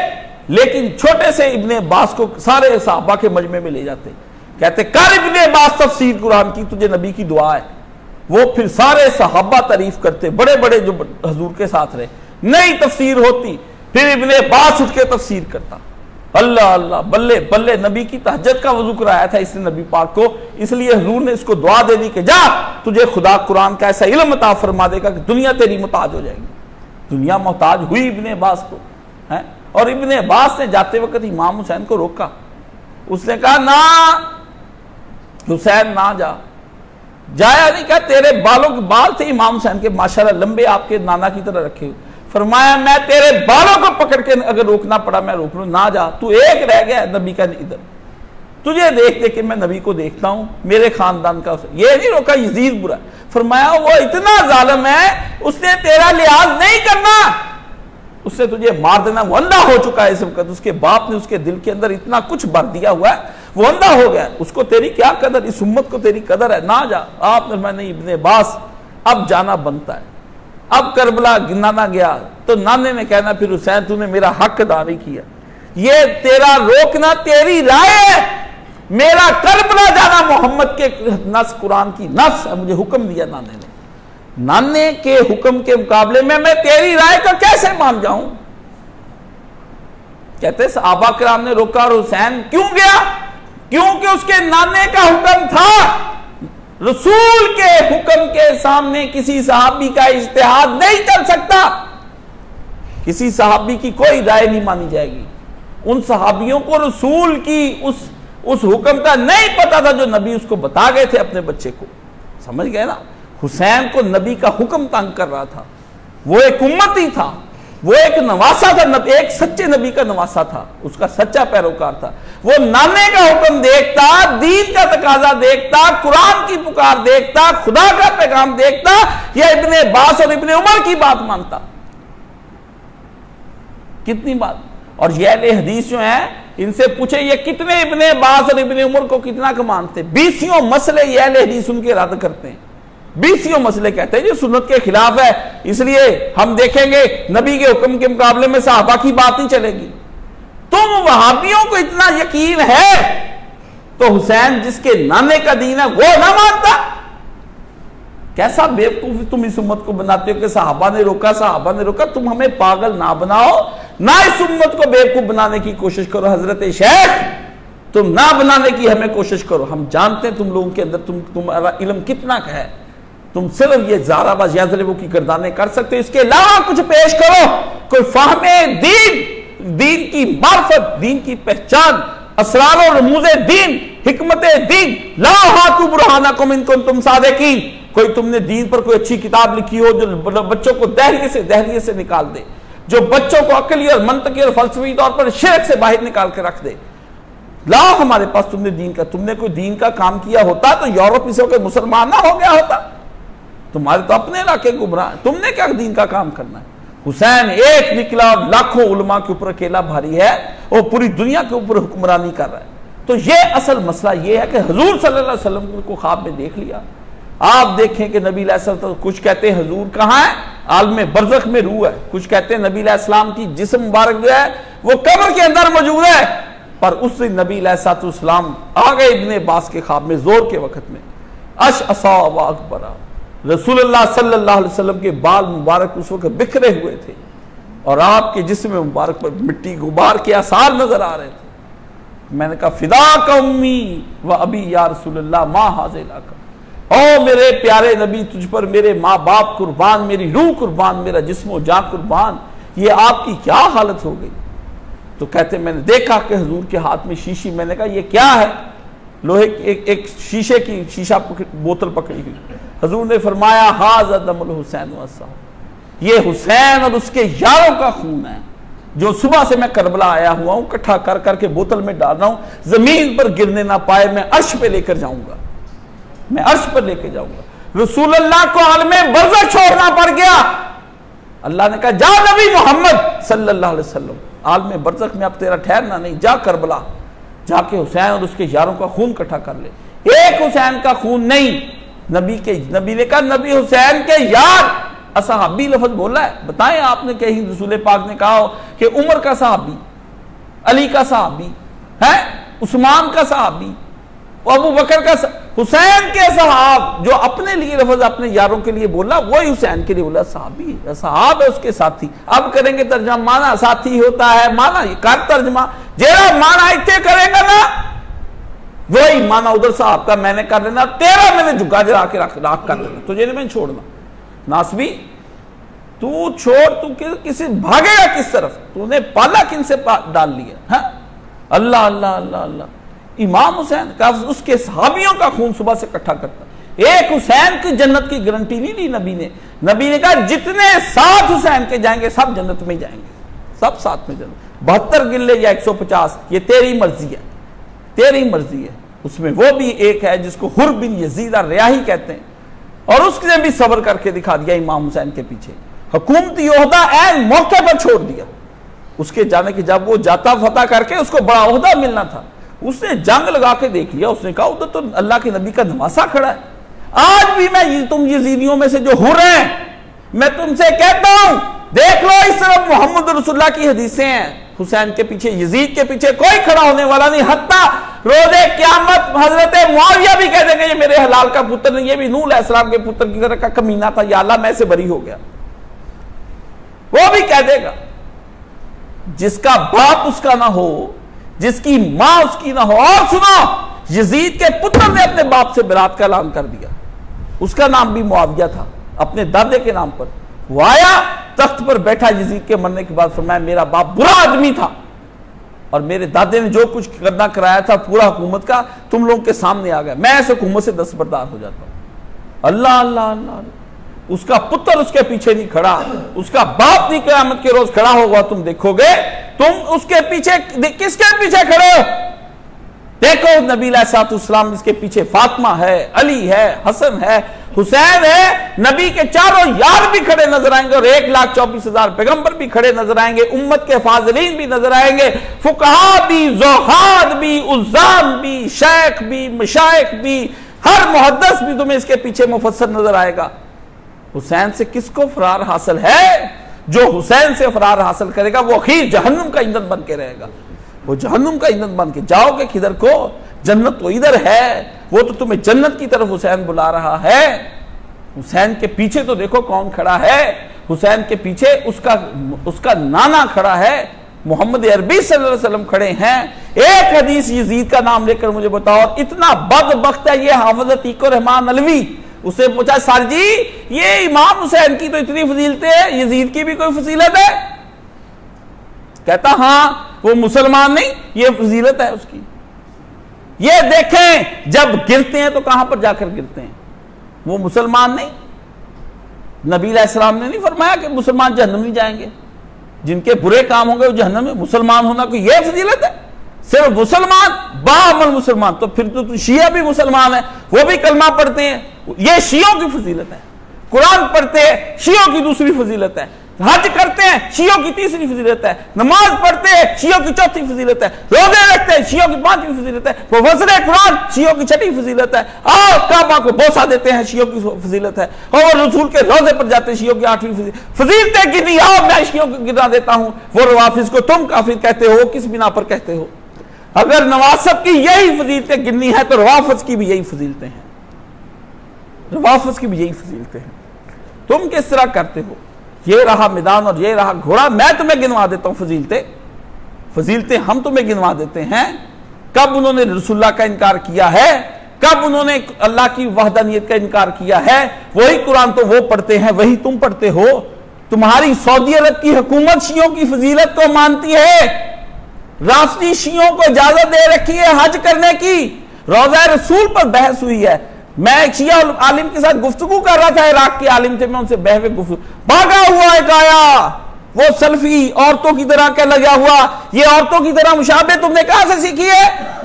लेकिन छोटे से इब्ने अब्बास को सारे सहाबा के मजमे में ले जाते, कहते कर इब्ने अब्बास तफसीर कुरान की, तुझे नबी की दुआ है। वो फिर सारे सहाबा तारीफ करते, बड़े बड़े जो हजूर के साथ रहे। नई तफसीर होती, फिर इब्ने अब्बास उठ के तफसीर करता। अल्लाह अल्लाह, बल्ले बल्ले, नबी की तहज्जुद का वजू कराया था इसने नबी पाक को, इसलिए हुजूर ने इसको दुआ दे दी कि जा तुझे खुदा कुरान का ऐसा इल्म अता फरमा देगा कि दुनिया तेरी मुताज हो जाएगी। दुनिया मोहताज हुई इब्ने अब्बास को है। और इब्ने अब्बास ने जाते वक्त इमाम हुसैन को रोका, उसने कहा ना हुसैन ना जा, जाया नहीं, कहा तेरे बालों के बाल थे इमाम हुसैन के माशाल्लाह लंबे, आपके नाना की तरह रखे हुए। फरमाया मैं तेरे बालों को पकड़ के अगर रोकना पड़ा मैं रोक लूं, ना जा, तू एक रह गया नबी का इधर, तुझे देख देख के मैं नबी को देखता हूं, मेरे खानदान का। ये नहीं रोका यजीद बुरा। फरमाया वो इतना जालिम है, उसने तेरा लिहाज नहीं करना, उससे तुझे मार देना। वो अंधा हो चुका है इस वक्त, उसके बाप ने उसके दिल के अंदर इतना कुछ भर दिया हुआ है, वो अंधा हो गया, उसको तेरी क्या कदर, इस उम्मत को तेरी कदर है, ना जा। आपने मैंने इब्ने अब्बास अब जाना बनता है। अब करबला नाना गया तो नाने ने कहना फिर हुसैन तूने मेरा हक अदा नहीं किया, ये तेरा रोकना तेरी राय है, मेरा करबला जाना मोहम्मद के नस कुरान की नस है, मुझे हुक्म दिया नाने ने। नाने के हुक्म के मुकाबले में मैं तेरी राय का कैसे मान जाऊं। कहते सहाबा किराम ने रोका और हुसैन क्यों गया, क्योंकि उसके नाने का हुक्म था। रसूल के हुक्म के सामने किसी सहाबी का इज्तिहाद नहीं चल सकता, किसी सहाबी की कोई राय नहीं मानी जाएगी। उन सहाबियों को रसूल की उस हुक्म का नहीं पता था जो नबी उसको बता गए थे अपने बच्चे को। समझ गए ना, हुसैन को नबी का हुक्म तंग कर रहा था। वो एक उम्मती था, वो एक नवासा था, एक सच्चे नबी का नवासा था, उसका सच्चा पैरोकार था। वो नाने का हुक्म देखता, दीन का तकाजा देखता, कुरान की पुकार देखता, खुदा का पैगाम देखता, या इब्ने अब्बास और इब्ने उमर की बात मानता। कितनी बात। और ये अहले हदीस जो हैं, इनसे पूछे ये कितने इब्ने अब्बास और इब्ने उमर को कितना का मानते। 20 मसले ये अहले हदीस उनके रद्द करते हैं। 20 मसले कहते हैं जो सुन्नत के खिलाफ है, इसलिए हम देखेंगे नबी के हुक्म के मुकाबले में सहाबा की बात नहीं चलेगी। तुम वहाबियों को इतना यकीन है तो हुसैन जिसके नाने का दीन है वो ना मानता। कैसा बेवकूफ तुम इस उम्मत को बनाते हो कि सहाबा ने रोका, सहाबा ने रोका। तुम हमें पागल ना बनाओ, ना इस उम्मत को बेवकूफ बनाने की कोशिश करो। हजरत शेख तुम ना बनाने की हमें कोशिश करो। हम जानते हैं तुम लोगों के अंदर तुम्हारा इल्म कितना का है। तुम सिर्फ ये ज़ाराबाज याज़रबों की गर्दानें कर सकते हो, इसके अलावा कुछ पेश करो। कोई फाहमे दीन की मार्फत, दीन की पहचान, असरार और रमूज़े दीन, हिकमत दीन, ला हातु बुरहानकुम इन कुंतुम सादिकीन। कोई तुमने दीन पर कोई अच्छी किताब लिखी हो जो बच्चों को दहरिए से निकाल दे, जो बच्चों को अकली और मंतकी और फलसफी तौर पर शिरक से बाहर निकाल के रख दे। लाओ हमारे पास तुमने दीन का, तुमने कोई दीन का काम किया होता तो यूरोप में से मुसलमान ना हो गया होता। तुम्हारे तो अपने इलाके गुमराह, तुमने क्या दीन का काम करना है। हुसैन एक निकला और लाखों उलमा के ऊपर अकेला भारी है, वो पूरी दुनिया के ऊपर हुक्मरानी कर रहा है। तो ये असल मसला ये है कि हुजूर सल्लल्लाहु अलैहि वसल्लम को ख्वाब में देख लिया। आप देखें कि नबी अलैहिस्सलाम, कुछ कहते हैं हुजूर कहाँ है, आलम बरज़ख में रूह है। कुछ कहते हैं नबी अलैहिस्सलाम की जिस्म मुबारक जो है वो कब्र के अंदर मौजूद है। पर उस दिन नबी अलैहिस्सलाम आ गए इब्ने अब्बास के ख्वाब में जोर के वक्त में। अश असा व अकबरा, रसूलुल्लाह सल्लल्लाहु अलैहि वसल्लम के बाल मुबारक उस वक्त बिखरे हुए थे और आपके जिस्म मुबारक पर मिट्टी गुबार के आसार नजर आ रहे थे। मैंने कहा फिदा का उम्मी व अबी या रसूलुल्लाह मा हाज़िला का, ओ मेरे प्यारे नबी तुझ पर मेरे माँ बाप कुर्बान, मेरी रूह कुर्बान, मेरा जिस्म जान कुर्बान, ये आपकी क्या हालत हो गई। तो कहते मैंने देखा कि हुजूर के हाथ में शीशी। मैंने कहा ये क्या है, लोहे एक शीशे की शीशा बोतल पकड़ी हुई। हुजूर ने फरमाया हाज़ा दमुल हुसैन व असहाब, ये हुसैन और उसके यारों का खून है जो सुबह से मैं करबला आया हुआ हूं, इकट्ठा कर करके बोतल में डाल रहा हूं, जमीन पर गिरने ना पाए। मैं अर्श पे लेकर जाऊंगा, मैं अर्श पर लेकर जाऊंगा। रसूलुल्लाह को आलमे बरज़ख छोड़ना पड़ गया। अल्लाह ने कहा जा नबी मोहम्मद सल्लल्लाहु अलैहि वसल्लम, आलमे बरज़ख में अब तेरा ठहरना नहीं, जा करबला जाके हुसैन और उसके यारों का खून इकट्ठा कर ले। एक हुसैन का खून नहीं, नबी ने कहा नबी हुसैन के यार। असहाबी लफ्ज बोला है, बताएं आपने कहीं रसूल पाक ने कहा हो कि उमर का सहाबी, अली का सहाबी है, उस्मान का सहाबी, अबू बकर का, हुसैन के सहाब जो अपने लिए लफ्ज अपने यारों के लिए बोला वही हुसैन के लिए बोला सहाबी, सहाब है उसके साथी। अब करेंगे तर्जमा, माना साथी होता है, माना कर तर्जमा, जेरा माना इतने करेगा ना वही माना उधर साहब का मैंने कर लेना, तेरा मैंने झुका जरा के राख कर देना, तुझे नहीं मैंने छोड़ना। नासबी तू छोड़, तू किसी भागेगा किस तरफ, तूने पाला किन से डाल लिया है। अल्लाह अल्लाह अल्लाह अल्लाह। इमाम हुसैन का उसके सहाबियों का खून सुबह से इकट्ठा करता। एक हुसैन की जन्नत की गारंटी नहीं दी नबी ने। नबी ने कहा जितने साथ हुसैन के जाएंगे सब जन्नत में जाएंगे, सब साथ में जन्नत। 72 गिन ले या 150, ये तेरी मर्जी है, तेरी मर्जी है। उसमें वो भी एक है जिसको हुर बिन यजीद रियाही कहते हैं, और उसने भी सब्र करके दिखा दिया इमाम हुसैन के पीछे। हुकूमती ओहदा ऐन मौके पर छोड़ दिया। उसके जाने के जब वो जाता फतह करके उसको बड़ा ओहदा मिलना था, उसने जंग लगा के देख लिया। उसने कहा उधर तो अल्लाह के नबी का नवासा खड़ा है। आज भी मैं तुम यजीदियों में से जो हुर हैं, मैं तुमसे कहता हूं देख लो, इस तरफ मोहम्मद रसूलुल्लाह की हदीसें हैं, हुसैन के पीछे, यजीद के पीछे कोई खड़ा होने वाला नहीं। हत्ता रोजे क़यामत हजरत मुआविया भी कह देंगे ये मेरे हलाल का पुत्र नहीं, ये भी नूह अलैहिस्सलाम के पुत्र की तरह का कमीना था, या अल्लाह मैं से बरी हो गया, वो भी कह देगा। जिसका बाप उसका ना हो, जिसकी मां उसकी ना हो। और सुनो, यजीद के पुत्र ने अपने बाप से बरात का ऐलान कर दिया। उसका नाम भी मुआविया था, अपने दादे के नाम पर। वो आया तख्त पर बैठा, यजीद के मरने के बाद फरमाया मेरा बाप बुरा आदमी था, और मेरे दादे ने जो कुछ करना कराया था पूरा हुकूमत का तुम लोगों के सामने आ गया, मैं ऐसे हुकूमत से दस्तबरदार हो जाता हूं। अल्लाह अल्लाह अल्लाह। उसका पुत्र उसके पीछे नहीं खड़ा, उसका बाप नहीं क़यामत के रोज खड़ा होगा, तुम देखोगे। तुम उसके पीछे किसके पीछे खड़े हो? देखो नबी अलैहिस्सलाम, इसके पीछे फातिमा है, अली है, हसन है, हुसैन है। नबी के चारों यार भी खड़े नजर आएंगे और 1,24,000 पैगंबर भी खड़े नजर आएंगे, उम्मत के फाज़िलीन भी नजर आएंगे, फुकहा भी, ज़ुहाद भी, उज़्ज़ाम भी, शेख भी, मशाइख भी, हर मुहद्दिस भी तुम्हें इसके पीछे मुफस्सिर नजर आएगा। हुसैन से किसको फरार हासिल है? जो हुसैन से फरार हासिल करेगा वो आखिर जहन्नुम का ईंधन बन के रहेगा। वो जहन्नुम का ईंधन बन के जाओगे किधर को? जन्नत तो इधर है, वो तो तुम्हें जन्नत की तरफ हुसैन बुला रहा है। हुसैन के पीछे तो देखो कौन खड़ा है। हुसैन के पीछे उसका नाना खड़ा है, मोहम्मद अरबी सल्लल्लाहु अलैहि वसल्लम खड़े हैं। एक हदीस यजीद का नाम लेकर मुझे बताओ, इतना बदबख्त है ये हाफिज अतीकुर रहमान अलवी। उसे पूछा, सर जी ये इमाम हुसैन की तो इतनी फजीलतें हैं, यजीद की भी कोई फजीलत है? कहता हाँ, वो मुसलमान नहीं, ये फजीलत है उसकी। ये देखें जब गिरते हैं तो कहां पर जाकर गिरते हैं, वो मुसलमान नहीं। नबी अलैहिस्सलाम ने नहीं फरमाया कि मुसलमान जहन्नम नहीं जाएंगे, जिनके बुरे काम होंगे वो जहन्नम में। मुसलमान होना कोई ये फजीलत है? सिर्फ मुसलमान, बामल मुसलमान। तो फिर तो शिया भी मुसलमान है, वो भी कलमा पढ़ते हैं, ये शियों की फजीलत है। कुरान पढ़ते हैं, शियों की दूसरी फजीलत है। हज करते हैं, शियों की तीसरी फजीलत है। नमाज पढ़ते हैं, शियों की चौथी फजीलत है। रोजे रखते हैं, शियों की पांचवी फजीलत है। मुफस्सिर कुरान, शियों की छठी फजीलत है। और काबा को बोसा देते हैं, शियों की फजीलत है। और रसूल के रोजे पर जाते हैं, शियों की 8वीं फजीलतें गिनी। आओ मैं शियों को गिना देता हूं। वो रवाफिज को तुम काफिर कहते हो, किस बिना पर कहते हो? अगर नवासब की यही फजीलतें गिननी है तो रवाफिज की भी यही फजीलतें हैं, रवाफिज की भी यही फजीलतें हैं। तुम किस तरह करते हो? ये रहा मैदान और ये रहा घोड़ा। मैं तुम्हें गिनवा देता हूं फजीलतें हम तुम्हें गिनवा देते हैं। कब उन्होंने रसूलुल्लाह का इनकार किया है, कब उन्होंने अल्लाह की वहदानियत का इनकार किया है? वही कुरान तो वो पढ़ते हैं, वही तुम पढ़ते हो। तुम्हारी सऊदी अरब की हुकूमत शियों की फजीलत को मानती है, राफदी शियों को इजाजत दे रखी है हज करने की। रोज़ा रसूल पर बहस हुई है। मैं एक शिया आलिम के साथ गुफ्तगू कर रहा था, इराक के आलिम थे, मैं उनसे बहवे गुफ्तगू, भागा हुआ एक आया, वो सल्फी औरतों की तरह क्या लगा हुआ, ये औरतों की तरह मुशाबे तुमने कहां से सीखी है?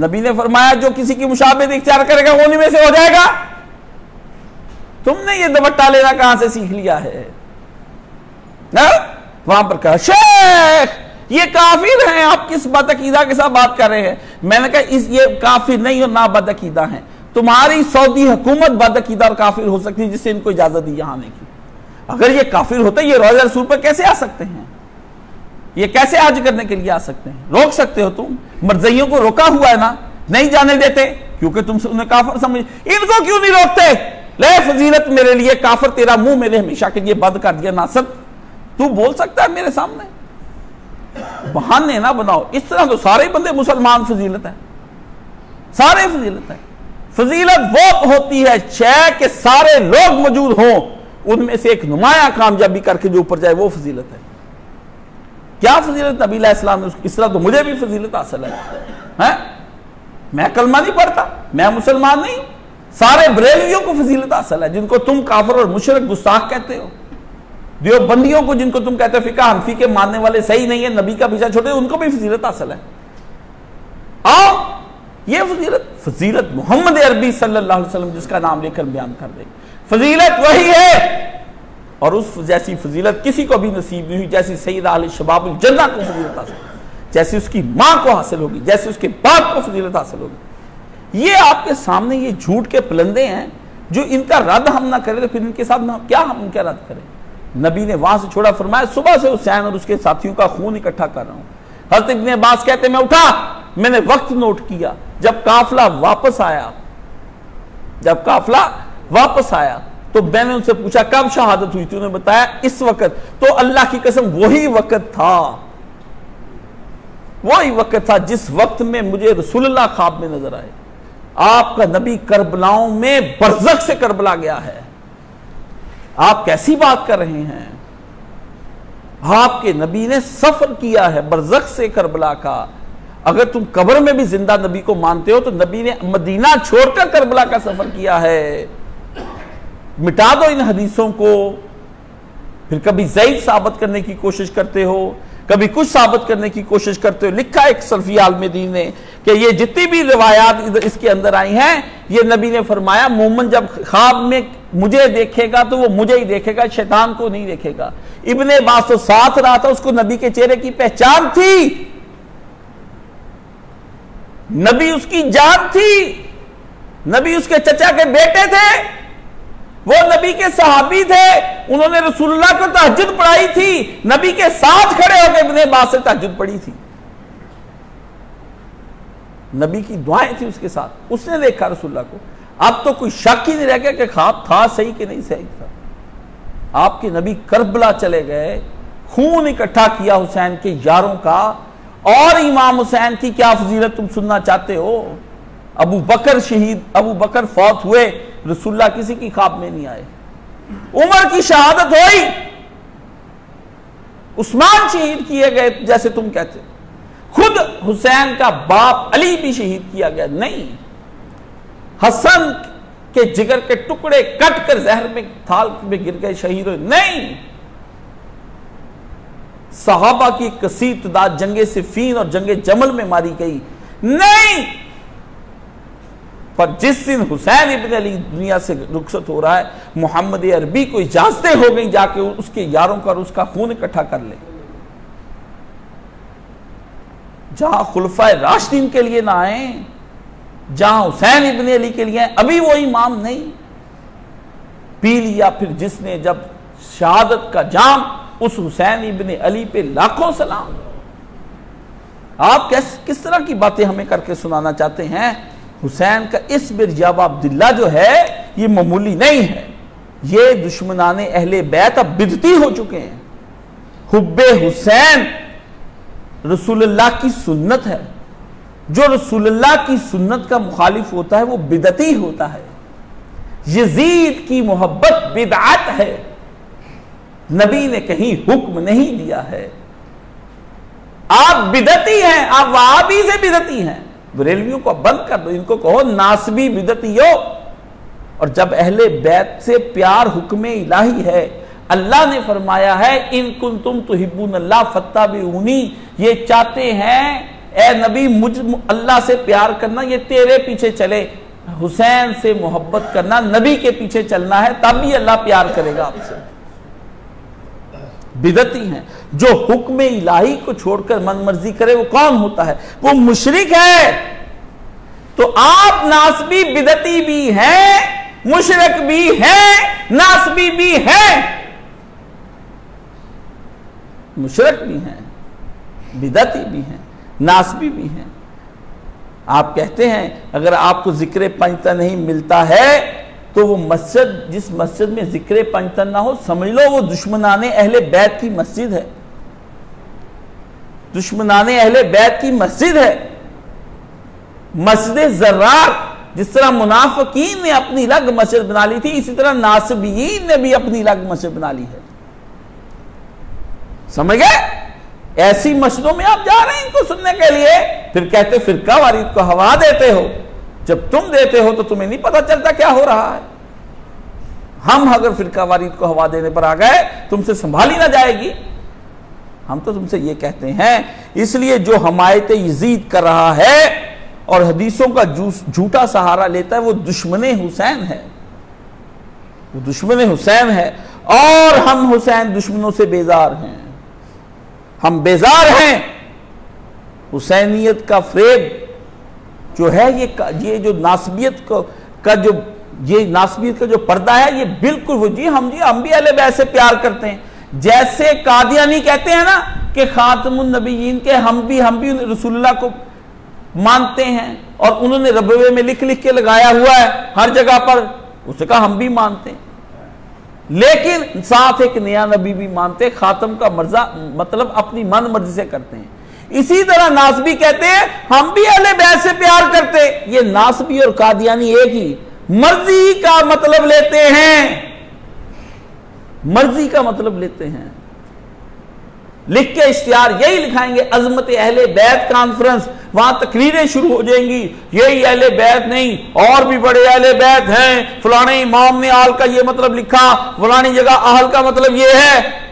नबी ने फरमाया जो किसी की मुशाबे इख्तियार करेगा वो उन्हीं में से हो जाएगा। तुमने ये दुपट्टा लेना कहां से सीख लिया है? ना? वहां पर कहा शेख ये काफिर हैं, आप किस बदअकीदा के साथ बात कर रहे हैं? मैंने कहा ये काफिर नहीं और ना बदअकीदा हैं। तुम्हारी सऊदी हुकूमत बदअकीदा और काफिर हो सकती है जिससे इनको इजाजत दी यहां आने की। अगर ये काफिर होते ये रोज़ा रसूल पर कैसे आ सकते हैं? ये कैसे हज करने के लिए आ सकते हैं? रोक सकते हो तुम? मर्ज़इयों को रोका हुआ है ना, नहीं जाने देते क्योंकि तुम उन्हें काफिर समझ। इनको क्यों नहीं रोकते? ले फजीलत मेरे लिए काफिर, तेरा मुंह मेरे हमेशा के लिए बंद कर दिया। नासर तू बोल सकता है मेरे सामने? बहाने ना बनाओ। इस तरह तो सारे बंदे मुसलमान फजीलत है, सारे फजीलत है। फजीलत वो होती है छह के सारे लोग मौजूद हों, उनमें से एक नुमाया कामयाबी करके जो ऊपर जाए, वो फजीलत है। क्या फजीलत नबी अलैहिस्सलाम ने? इस तरह तो मुझे भी फजीलत हासिल है। मैं कलमा नहीं पढ़ता, मैं मुसलमान नहीं। सारे बरेलवियों को फजीलत हासिल है, जिनको तुम काफिर और मुशरिक गुस्ताख कहते हो। देवबंदियों को जिनको तुम कहते हो फिका हनफी के मानने वाले सही नहीं है, नबी का पीछा छोड़े, उनको भी फजीलत हासिल है। आओ ये फजीलत मोहम्मद अरबी सल्लल्लाहु अलैहि वसल्लम जिसका नाम लेकर बयान कर दे, फजीलत वही है। और उस जैसी फजीलत किसी को भी नसीब नहीं हुई जैसी सैयदा अहले शबाबुल जन्नह को फजीलत हासिल, जैसी उसकी मां को हासिल होगी, जैसे उसके बाप को फजीलत हासिल होगी। ये आपके सामने ये झूठ के पलंदे हैं, जो इनका रद्द हम ना करें तो फिर इनके साथ क्या हम इनका रद्द करें? नबी ने वहां से छोड़ा, फरमाया सुबह से हुसैन और उसके साथियों का खून इकट्ठा कर रहा हूं। हज़रत इब्न अब्बास कहते मैं उठा, मैंने वक्त नोट किया, जब काफिला वापस आया तो मैंने उनसे पूछा कब शहादत हुई थी? उन्होंने बताया इस वक्त। तो अल्लाह की कसम वही वक्त था जिस वक्त में मुझे रसूलुल्लाह ख्वाब में नजर आए। आपका नबी करबलाओं में बरज़ख से करबला गया है। आप कैसी बात कर रहे हैं? आपके नबी ने सफर किया है बरज़ख से करबला का। अगर तुम कब्र में भी जिंदा नबी को मानते हो तो नबी ने मदीना छोड़कर करबला का सफर किया है। मिटा दो इन हदीसों को। फिर कभी ज़ईफ साबित करने की कोशिश करते हो, कभी कुछ साबित करने की कोशिश करते हो। लिखा एक सल्फी आलम दीन ने कि ये जितनी भी रिवायात इसके अंदर आई हैं, ये नबी ने फरमाया मोमिन जब ख्वाब में मुझे देखेगा तो वो मुझे ही देखेगा, शैतान को नहीं देखेगा। इब्ने अब्बास तो साथ रहा था, उसको नबी के चेहरे की पहचान थी, नबी उसकी जान थी, नबी उसके चचा के बेटे थे, वो नबी के सहाबी थे, उन्होंने रसूलुल्लाह को तहज्जुद पढ़ाई थी, नबी के साथ खड़े होकर इब्ने अब्बास से तहज्जुद पढ़ी थी, नबी की दुआएं थी उसके साथ, उसने देखा रसूलुल्लाह को। अब तो कोई शक ही नहीं रह गया कि ख्वाब था सही कि नहीं सही था। आपके नबी करबला चले गए, खून इकट्ठा किया हुसैन के यारों का, और इमाम हुसैन की क्या फजीलत तुम सुनना चाहते हो? अबू बकर शहीद, अबू बकर फौत हुए, रसूलुल्लाह किसी की ख्वाब में नहीं आए। उमर की शहादत हुई, उस्मान शहीद किए गए जैसे तुम कहते, खुद हुसैन का बाप अली भी शहीद किया गया, नहीं। हसन के जिगर के टुकड़े कट कर जहर में थाल में गिर गए, शहीद हुए, नहीं। सहाबा की कसीर तादाद जंगे सिफीन और जंगे जमल में मारी गई, नहीं। पर जिस दिन हुसैन इब्न अली दुनिया से रुखसत हो रहा है, मोहम्मद अरबी को इजाजतें हो गई जाके उसके यारों का और उसका खून इकट्ठा कर ले। जहां खुलफाए राशिदीन के लिए ना आए, जहां हुसैन इब्न अली के लिए अभी वो इमाम नहीं पी लिया। फिर जिसने जब शहादत का जाम, उस हुसैन इब्न अली पे लाखों सलाम। आप किस तरह की बातें हमें करके सुनाना चाहते हैं? हुसैन का इस बिरजाब अब्दुल्ला जो है ये मामूली नहीं है, ये दुश्मनाने अहले बैत अब बिदती हो चुके हैं। हुब्बे हुसैन रसूलुल्लाह की सुन्नत है, जो रसूलुल्लाह की सुन्नत का मुखालिफ होता है वो बिदती होता है। यजीद की मोहब्बत बिदअत है, नबी ने कहीं हुक्म नहीं दिया है। आप बिदती हैं, आप वहाबी से बिदती हैं। बरेलवियों को बंद कर दो, इनको कहो नासबी बिदतियो। और जब अहले बैत से प्यार हुक्म इलाही है, अल्लाह ने फरमाया है इन कुंतुम तुहिब्बूनल्लाह फत्ताबिऊनी, ये चाहते हैं ए नबी मुझ अल्लाह से प्यार करना, ये तेरे पीछे चले। हुसैन से मोहब्बत करना, नबी के पीछे चलना है, तब भी अल्लाह प्यार करेगा आपसे। बिदती हैं जो हुक्म इलाही को छोड़कर मन मर्जी करे, वो कौन होता है? वो मुशरिक है। तो आप नासबी बिदती भी हैं, मुशरिक भी हैं, नासबी भी हैं, मुशरिक भी हैं, बिदती भी हैं, नासबी भी हैं। आप कहते हैं अगर आपको जिक्र पंचतन नहीं मिलता है तो वो मस्जिद, जिस मस्जिद में जिक्र पंचतन ना हो, समझ लो वो दुश्मनाने अहले बैत की मस्जिद है, दुश्मनाने अहले बैत की मस्जिद है। मस्जिद ज़र्रार, जिस तरह मुनाफिकीन ने अपनी अलग मस्जिद बना ली थी, इसी तरह नासबीन ने भी अपनी अलग मस्जिद बना ली है। समझ गए? ऐसी मस्जिदों में आप जा रहे हैं इनको सुनने के लिए, फिर कहते फिरका वारीद को हवा देते हो। जब तुम देते हो तो तुम्हें नहीं पता चलता क्या हो रहा है। हम अगर फिरका वारीद को हवा देने पर आ गए, तुमसे संभाली ना जाएगी। हम तो तुमसे ये कहते हैं, इसलिए जो हमायत यजीद कर रहा है और हदीसों का झूठा सहारा लेता है, वो दुश्मने हुसैन है, वो दुश्मने हुसैन है। और हम हुसैन दुश्मनों से बेजार हैं, हम बेजार हैं। हुसैनियत का फ्रेब जो है, ये जो नासबियत का जो ये नासबियत का जो पर्दा है, ये बिल्कुल वो हम भी अहले बैत से प्यार करते हैं। जैसे कादियानी कहते हैं ना कि खातमुन नबीयीन के हम भी रसूलुल्लाह को मानते हैं, और उन्होंने रबवे में लिख लिख के लगाया हुआ है हर जगह पर, उसने कहा हम भी मानते हैं, लेकिन साथ एक नया नबी भी मानते, खातम का मर्जा मतलब अपनी मन मर्जी से करते हैं। इसी तरह नासबी कहते हैं हम भी अहले बैत से प्यार करते। ये नासबी और कादियानी एक ही, मर्जी का मतलब लेते हैं, मर्जी का मतलब लेते हैं। लिख के इश्तिहार यही लिखाएंगे, अजमत अहले बैत कॉन्फ्रेंस, वहां तकरीरें शुरू हो जाएंगी, यही अहले बैत नहीं और भी बड़े अहले बैत हैं, फलाने इमाम ने आल का ये मतलब लिखा, फलानी जगह आहल का मतलब ये है,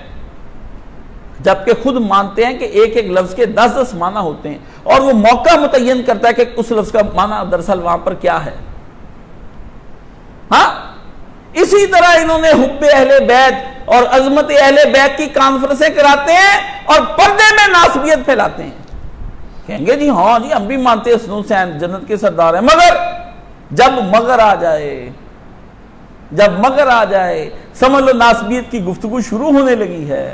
जबकि खुद मानते हैं कि एक एक लफ्ज के 10-10 माना होते हैं और वो मौका मुतय्यन करता है कि उस लफ्ज का माना दरअसल वहां पर क्या है। हाँ, इसी तरह इन्होंने हुब्बे अहले बैत और अजमत अहले बैत की कॉन्फ्रेंसें कराते हैं और पर्दे में नासबियत फैलाते हैं। कहेंगे जी हाँ जी हम भी मानते हैं हसन हुसैन जन्नत के सरदार हैं, मगर जब मगर आ जाए, जब मगर आ जाए समझ लो नासबियत की गुफ्तगू शुरू होने लगी है।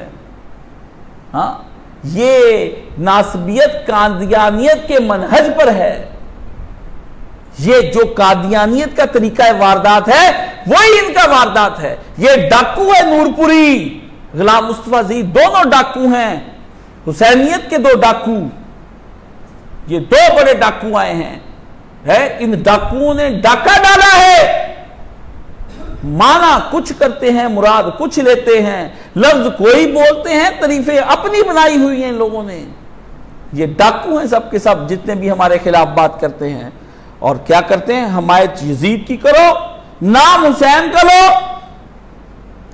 हाँ, ये नासबियत कादियानियत के मनहज पर है। ये जो कादियानियत का तरीका है वारदात है, वही इनका वारदात है। ये डाकू है नूरपुरी, गुलाम मुस्तफा जी दोनों डाकू हैं, हुसैनियत के दो डाकू, ये दो बड़े डाकू आए हैं। है इन डाकुओं ने डाका डाला है, माना कुछ करते हैं मुराद कुछ लेते हैं, लफ्ज कोई बोलते हैं, तरीफे अपनी बनाई हुई हैं इन लोगों ने। ये डाकू हैं सब के सब, जितने भी हमारे खिलाफ बात करते हैं। और क्या करते हैं, हमायत यजीद की करो, नाम हुसैन का लो,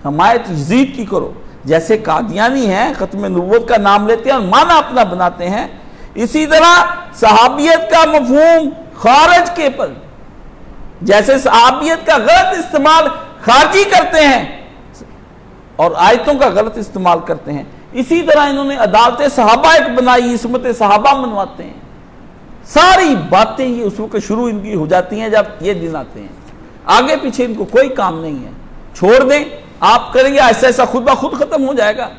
हमायत यजीद की करो। जैसे कादियानी हैं खत्म नबूवत का नाम लेते हैं और माना अपना बनाते हैं, इसी तरह सहाबियत का मफहूम खारिज के पर, जैसे सहाबियत का गलत इस्तेमाल खारजी करते हैं और आयतों का गलत इस्तेमाल करते हैं, इसी तरह इन्होंने अदालत सहाबा एक बनाई, इसमत सहाबा मनवाते हैं। सारी बातें ये उस वक्त शुरू इनकी हो जाती हैं जब ये दिन आते हैं, आगे पीछे इनको कोई काम नहीं है। छोड़ दें आप करेंगे ऐसा ऐसा खुद ब खुद खत्म हो जाएगा,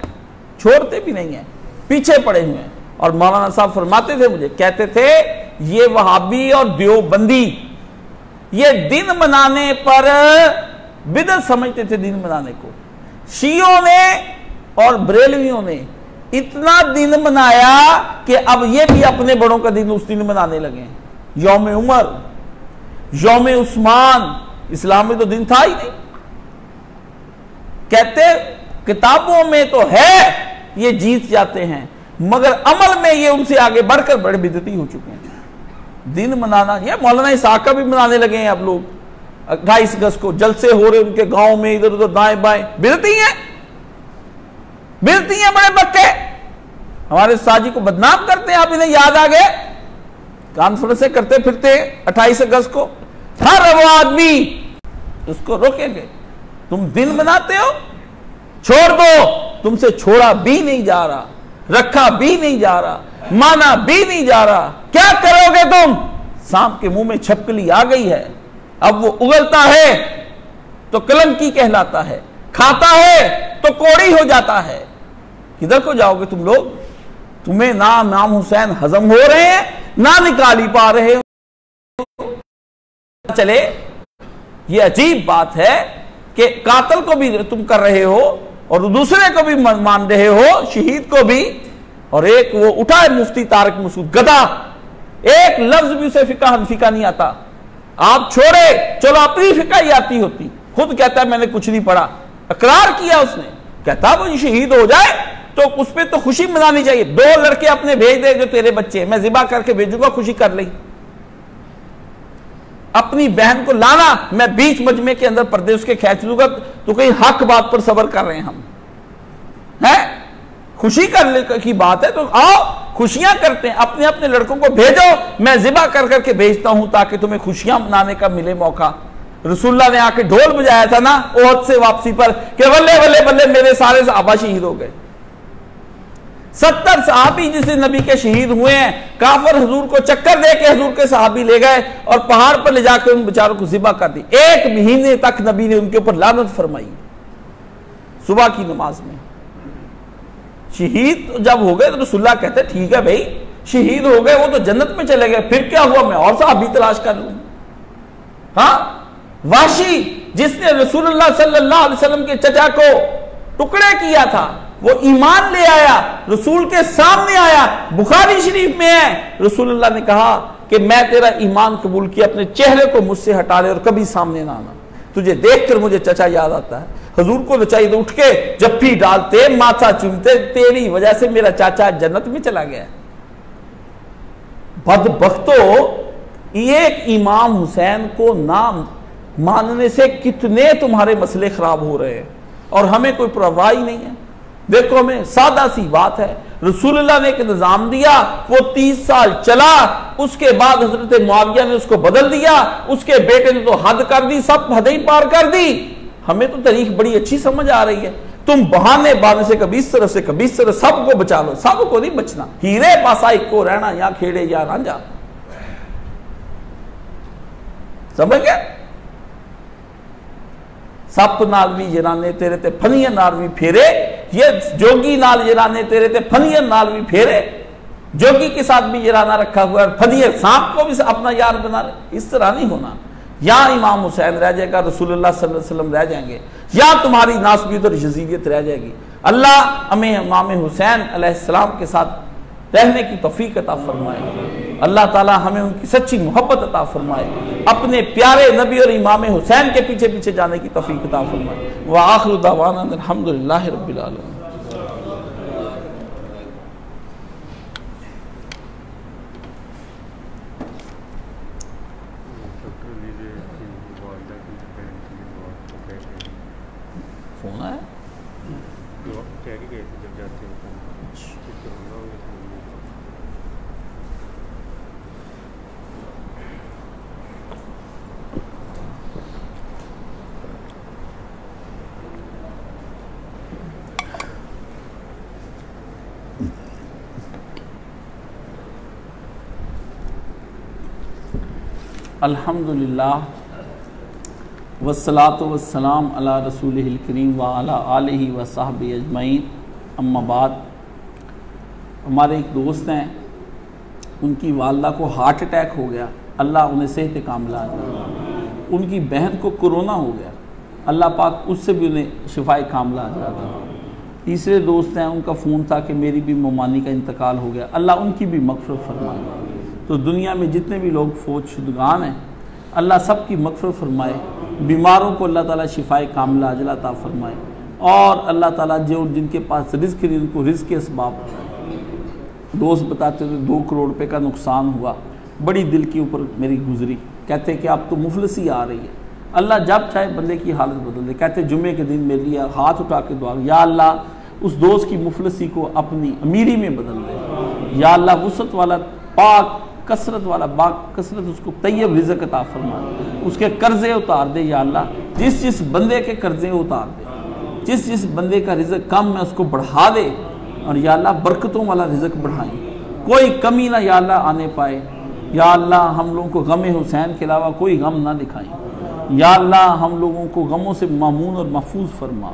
छोड़ते भी नहीं है, पीछे पड़े हुए हैं। और मौलाना साहब फरमाते थे, मुझे कहते थे ये वहाबी और देवबंदी ये दिन मनाने पर बिदअत समझते थे। दिन मनाने को शियों ने और बरेलवियों ने इतना दिन मनाया कि अब ये भी अपने बड़ों का दिन उस दिन मनाने लगे। यौम उमर, यौम उस्मान, इस्लाम में तो दिन था ही नहीं। कहते किताबों में तो है ये जीत जाते हैं, मगर अमल में ये उनसे आगे बढ़कर बड़े बिदती हो चुके हैं। दिन मनाना, ये मौलाना इसाक का भी मनाने लगे हैं अब लोग। 28 अगस्त को जलसे हो रहे उनके गांव में, इधर उधर दाएं बाएं, बिदती हैं, बिदती हैं बड़े बक्के। हमारे साजी को बदनाम करते हैं, आप इन्हें याद आ गए, कॉन्फ्रेंसें करते फिरते 28 अगस्त को, हर वो आदमी उसको रोकेंगे, तुम दिन मनाते हो, छोड़ दो, तुमसे छोड़ा भी नहीं जा रहा, रखा भी नहीं जा रहा, माना भी नहीं जा रहा, क्या करोगे तुम? सांप के मुंह में छपकली आ गई है, अब वो उगलता है तो कलंकी कहलाता है, खाता है तो कोड़ी हो जाता है। किधर को जाओगे तुम लोग? तुम्हें ना नाम हुसैन हजम हो रहे हैं, ना निकाली पा रहे हो। चले, ये अजीब बात है कि कातल को भी तुम कर रहे हो और दूसरे को भी मान रहे हो, शहीद को भी। और एक वो उठा है मुफ्ती तारिक मसूद, गधा, एक लफ्ज भी उसे फिका हनफिका नहीं आता। आप छोड़े, चलो अपनी फिका ही आती होती। खुद कहता है मैंने कुछ नहीं पढ़ा, इकरार किया उसने, कहता वो शहीद हो जाए तो उस पर तो खुशी मनानी चाहिए। 2 लड़के अपने भेज दे जो तेरे बच्चे, मैं जिबा करके भेजूंगा, खुशी कर ली। अपनी बहन को लाना, मैं बीच मजमे के अंदर पर्दे उसके खींच लूंगा, तो कहीं हक बात पर सबर कर रहे हैं हम, हैं? खुशी करने की बात है तो आओ, खुशियां करते हैं। अपने अपने लड़कों को भेजो, मैं जिबा कर करके भेजता हूं ताकि तुम्हें खुशियां मनाने का मिले मौका। रसूलुल्लाह ने आके ढोल बजाया था ना ओहद से वापसी पर कि बल्ले बल्ले बल्ले मेरे सारे सहाबा शहीद हो गए। 70 सहाबी जिसे नबी के शहीद हुए हैं, काफर हुजूर को चक्कर दे के हुजूर के सहाबी ले गए और पहाड़ पर ले जाकर उन बेचारों को जिबा कर दी। 1 महीने तक नबी ने उनके ऊपर लानत फरमाई। सुबह की नमाज में शहीद जब हो गए तो रसूलुल्लाह कहते ठीक है भाई, शहीद हो गए वो तो जन्नत में चले गए, फिर क्या हुआ, मैं और सहाबी तलाश कर लूं। हाँ, वाशी जिसने रसूलुल्लाह सल्लल्लाहु अलैहि वसल्लम के चचा को टुकड़े किया था, वो ईमान ले आया, रसूल के सामने आया, बुखारी शरीफ में है, रसूलुल्लाह ने कहा कि मैं तेरा ईमान कबूल किया, अपने चेहरे को मुझसे हटा ले और कभी सामने ना आना, तुझे देखकर मुझे चचा याद आता है। हजूर को तो चाहिए तो उठ के जफ्फी डालते, माथा चूमते, तेरी वजह से मेरा चाचा जन्नत में चला गया। बदबख्तो, एक इमाम हुसैन को नाम मानने से कितने तुम्हारे मसले खराब हो रहे हैं और हमें कोई परवाह ही नहीं है। देखो, हमें सादा सी बात है, रसूलुल्लाह ने एक निजाम दिया, वो 30 साल चला, उसके बाद हजरत मुआविया ने उसको बदल दिया, उसके बेटे ने तो हद कर दी, सब हदें ही पार कर दी। हमें तो तारीख बड़ी अच्छी समझ आ रही है, तुम बहाने बाने से कभी इस तरफ से कभी इस तरफ, सबको बचा लो, सबको नहीं बचना। हीरे पासा एक को रहना, या खेड़े या रांझा, समझ गए? सप नाल भी जराने तेरे ते फनियन नाल भी फेरे, ये जोगी नाल जराने तेरे ते फनियन नाल भी फेरे। जोगी के साथ भी जराना रखा हुआ है, फनियन सांप को भी अपना यार बना रहे। इस तरह नहीं होना। या इमाम हुसैन रह जाएगा, रसूलुल्लाह सल्लल्लाहु अलैहि वसल्लम रह जाएंगे, या तुम्हारी नासबियत और यजीदियत रह जाएगी। अल्लाह हमें इमाम हुसैन अलैहिस्सलाम के साथ रहने की तौफीक अता फरमाए। अल्लाह ताला हमें उनकी सच्ची मोहब्बत अता फरमाए, अपने प्यारे नबी और इमाम हुसैन के पीछे पीछे जाने की तौफीक अता फरमाए। व आखिरु दावाना अल्हम्दुलिल्लाहि रब्बिल आलमीन। फोन आया अल्हम्दुलिल्लाह वस्सलातु वस्सलाम अला रसूलिहिल करीम व अला आलिहि व सहबिहि अजमईन, अम्मा बाद। हमारे एक दोस्त हैं, उनकी वालदा को हार्ट अटैक हो गया, अल्लाह उन्हें सेहत कामिला अता। उनकी बहन को कोरोना हो गया, अल्लाह पाक उससे भी उन्हें शिफाए कामिला अता। तीसरे दोस्त हैं, उनका फ़ोन था कि मेरी भी ममानी का इंतकाल हो गया, अल्लाह उनकी भी मग़फ़िरत फरमाए। तो दुनिया में जितने भी लोग फौत शुदगान हैं, अल्लाह सब की मग़फ़िरत फरमाए, बीमारों को अल्लाह ताला शिफाए कामिला अजला अता फरमाए, और अल्लाह ताला जो जिनके पास रिज़्क़ नहीं उनको रिज़्क़ के असबाब। दोस्त बताते थे 2 करोड़ रुपये का नुकसान हुआ, बड़ी दिल के ऊपर मेरी गुजरी। कहते कि अब तो मुफलिसी आ रही है, अल्लाह जब चाहे बंदे की हालत बदल दे। कहते जुम्मे के दिन मेरे लिए हाथ उठा के दुआ, या अल्लाह उस दोस्त की मुफलिसी को अपनी अमीरी में बदल दे। या अल्लाह वुसअत वाला पाक कसरत वाला बाग कसरत उसको तैयब रिज़्क़ अता फरमा, उसके कर्जे उतार दे। या अल्लाह जिस जिस बंदे के कर्जे उतार दे, जिस जिस बंदे का रिज़्क़ कम है उसको बढ़ा दे, और या अल्लाह बरकतों वाला रिज़्क़ बढ़ाएं, कोई कमी ना या अल्लाह आने पाए। या अल्लाह हम लोगों को गम हुसैन के अलावा कोई गम ना दिखाएं। या अल्लाह हम लोगों को गमों से मामून और महफूज फरमा।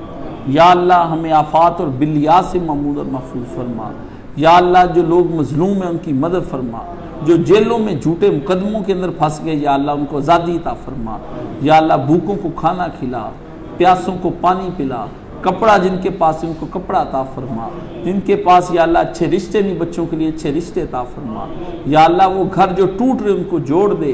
या अल्लाह हमें आफात और बिलियात से मामून और महफूज फरमा। या अल्लाह जो लोग मजलूम हैं उनकी मदद फरमा, जो जेलों में झूठे मुकदमों के अंदर फंस गए, या अल्लाह उनको आज़ादी अता फरमा। या अल्लाह भूखों को खाना खिला, प्यासों को पानी पिला, कपड़ा जिनके पास है उनको कपड़ा अता फरमा, जिनके पास या अल्लाह अच्छे रिश्ते नहीं बच्चों के लिए अच्छे रिश्ते अता फरमा। या अल्लाह वो घर जो टूट रहे उनको जोड़ दे।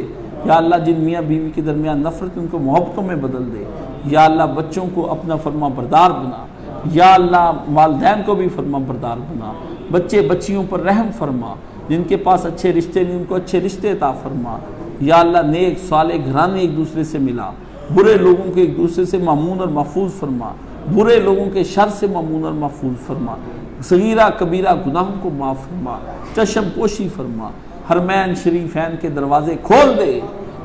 या अल्लाह जिन मियाँ बीवी के दरमियान नफरत उनको मोहब्बतों में बदल दे। या अल्लाह बच्चों को अपना फरमा बरदार बना। या अल्लाह वालिदैन को भी फरमा बरदार बना, बच्चे बच्चियों पर रहम फरमा, जिनके पास अच्छे रिश्ते नहीं उनको अच्छे रिश्ते अता फरमा। या अल्लाह नेक साले घराने एक दूसरे से मिला, बुरे लोगों के एक दूसरे से मामून और महफूज फरमा, बुरे लोगों के शर से मामून और महफूज फरमा, सगीरा कबीरा गुनाहों को माफ़ फरमा, चशम पोशी फरमा, हरमैन शरीफैन के दरवाजे खोल दे।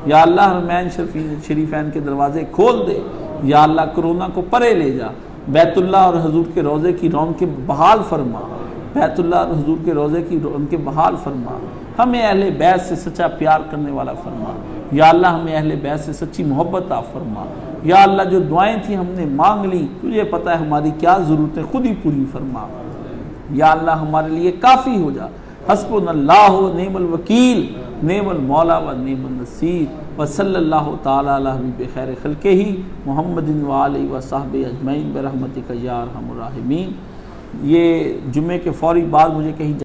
या अल्लाह हरमैन शरीफैन के दरवाजे खोल दे। या अल्लाह कोरोना को परे ले जा, बैतुल्लाह और हजूर के रोज़े की रौनकें बहाल फरमा, बैतुल्लाह और हजूर के रोज़े की रौनकें बहाल फरमा। हमें अहले बैत से सच्चा प्यार करने वाला फरमा। या अल्लाह हमें अहले बैत से सच्ची मोहब्बत आ फरमा। या अल्लाह जो दुआएं थी हमने मांग ली, तुझे पता है हमारी क्या ज़रूरतें, खुद ही पूरी फरमा। या अल्लाह हमारे लिए काफ़ी हो जा। हस्बुनल्लाहु व निअमल वकील, नेमल मौला व नेमल नसीर। व सल्लल्लाहु ताला अला हबीब खैर खल्क़िही मुहम्मदिन व आलिहि व सहबिही अजमईन बिरहमतिका या अरहमर राहिमीन। ये जुम्मे के फ़ौरी बाद मुझे कहीं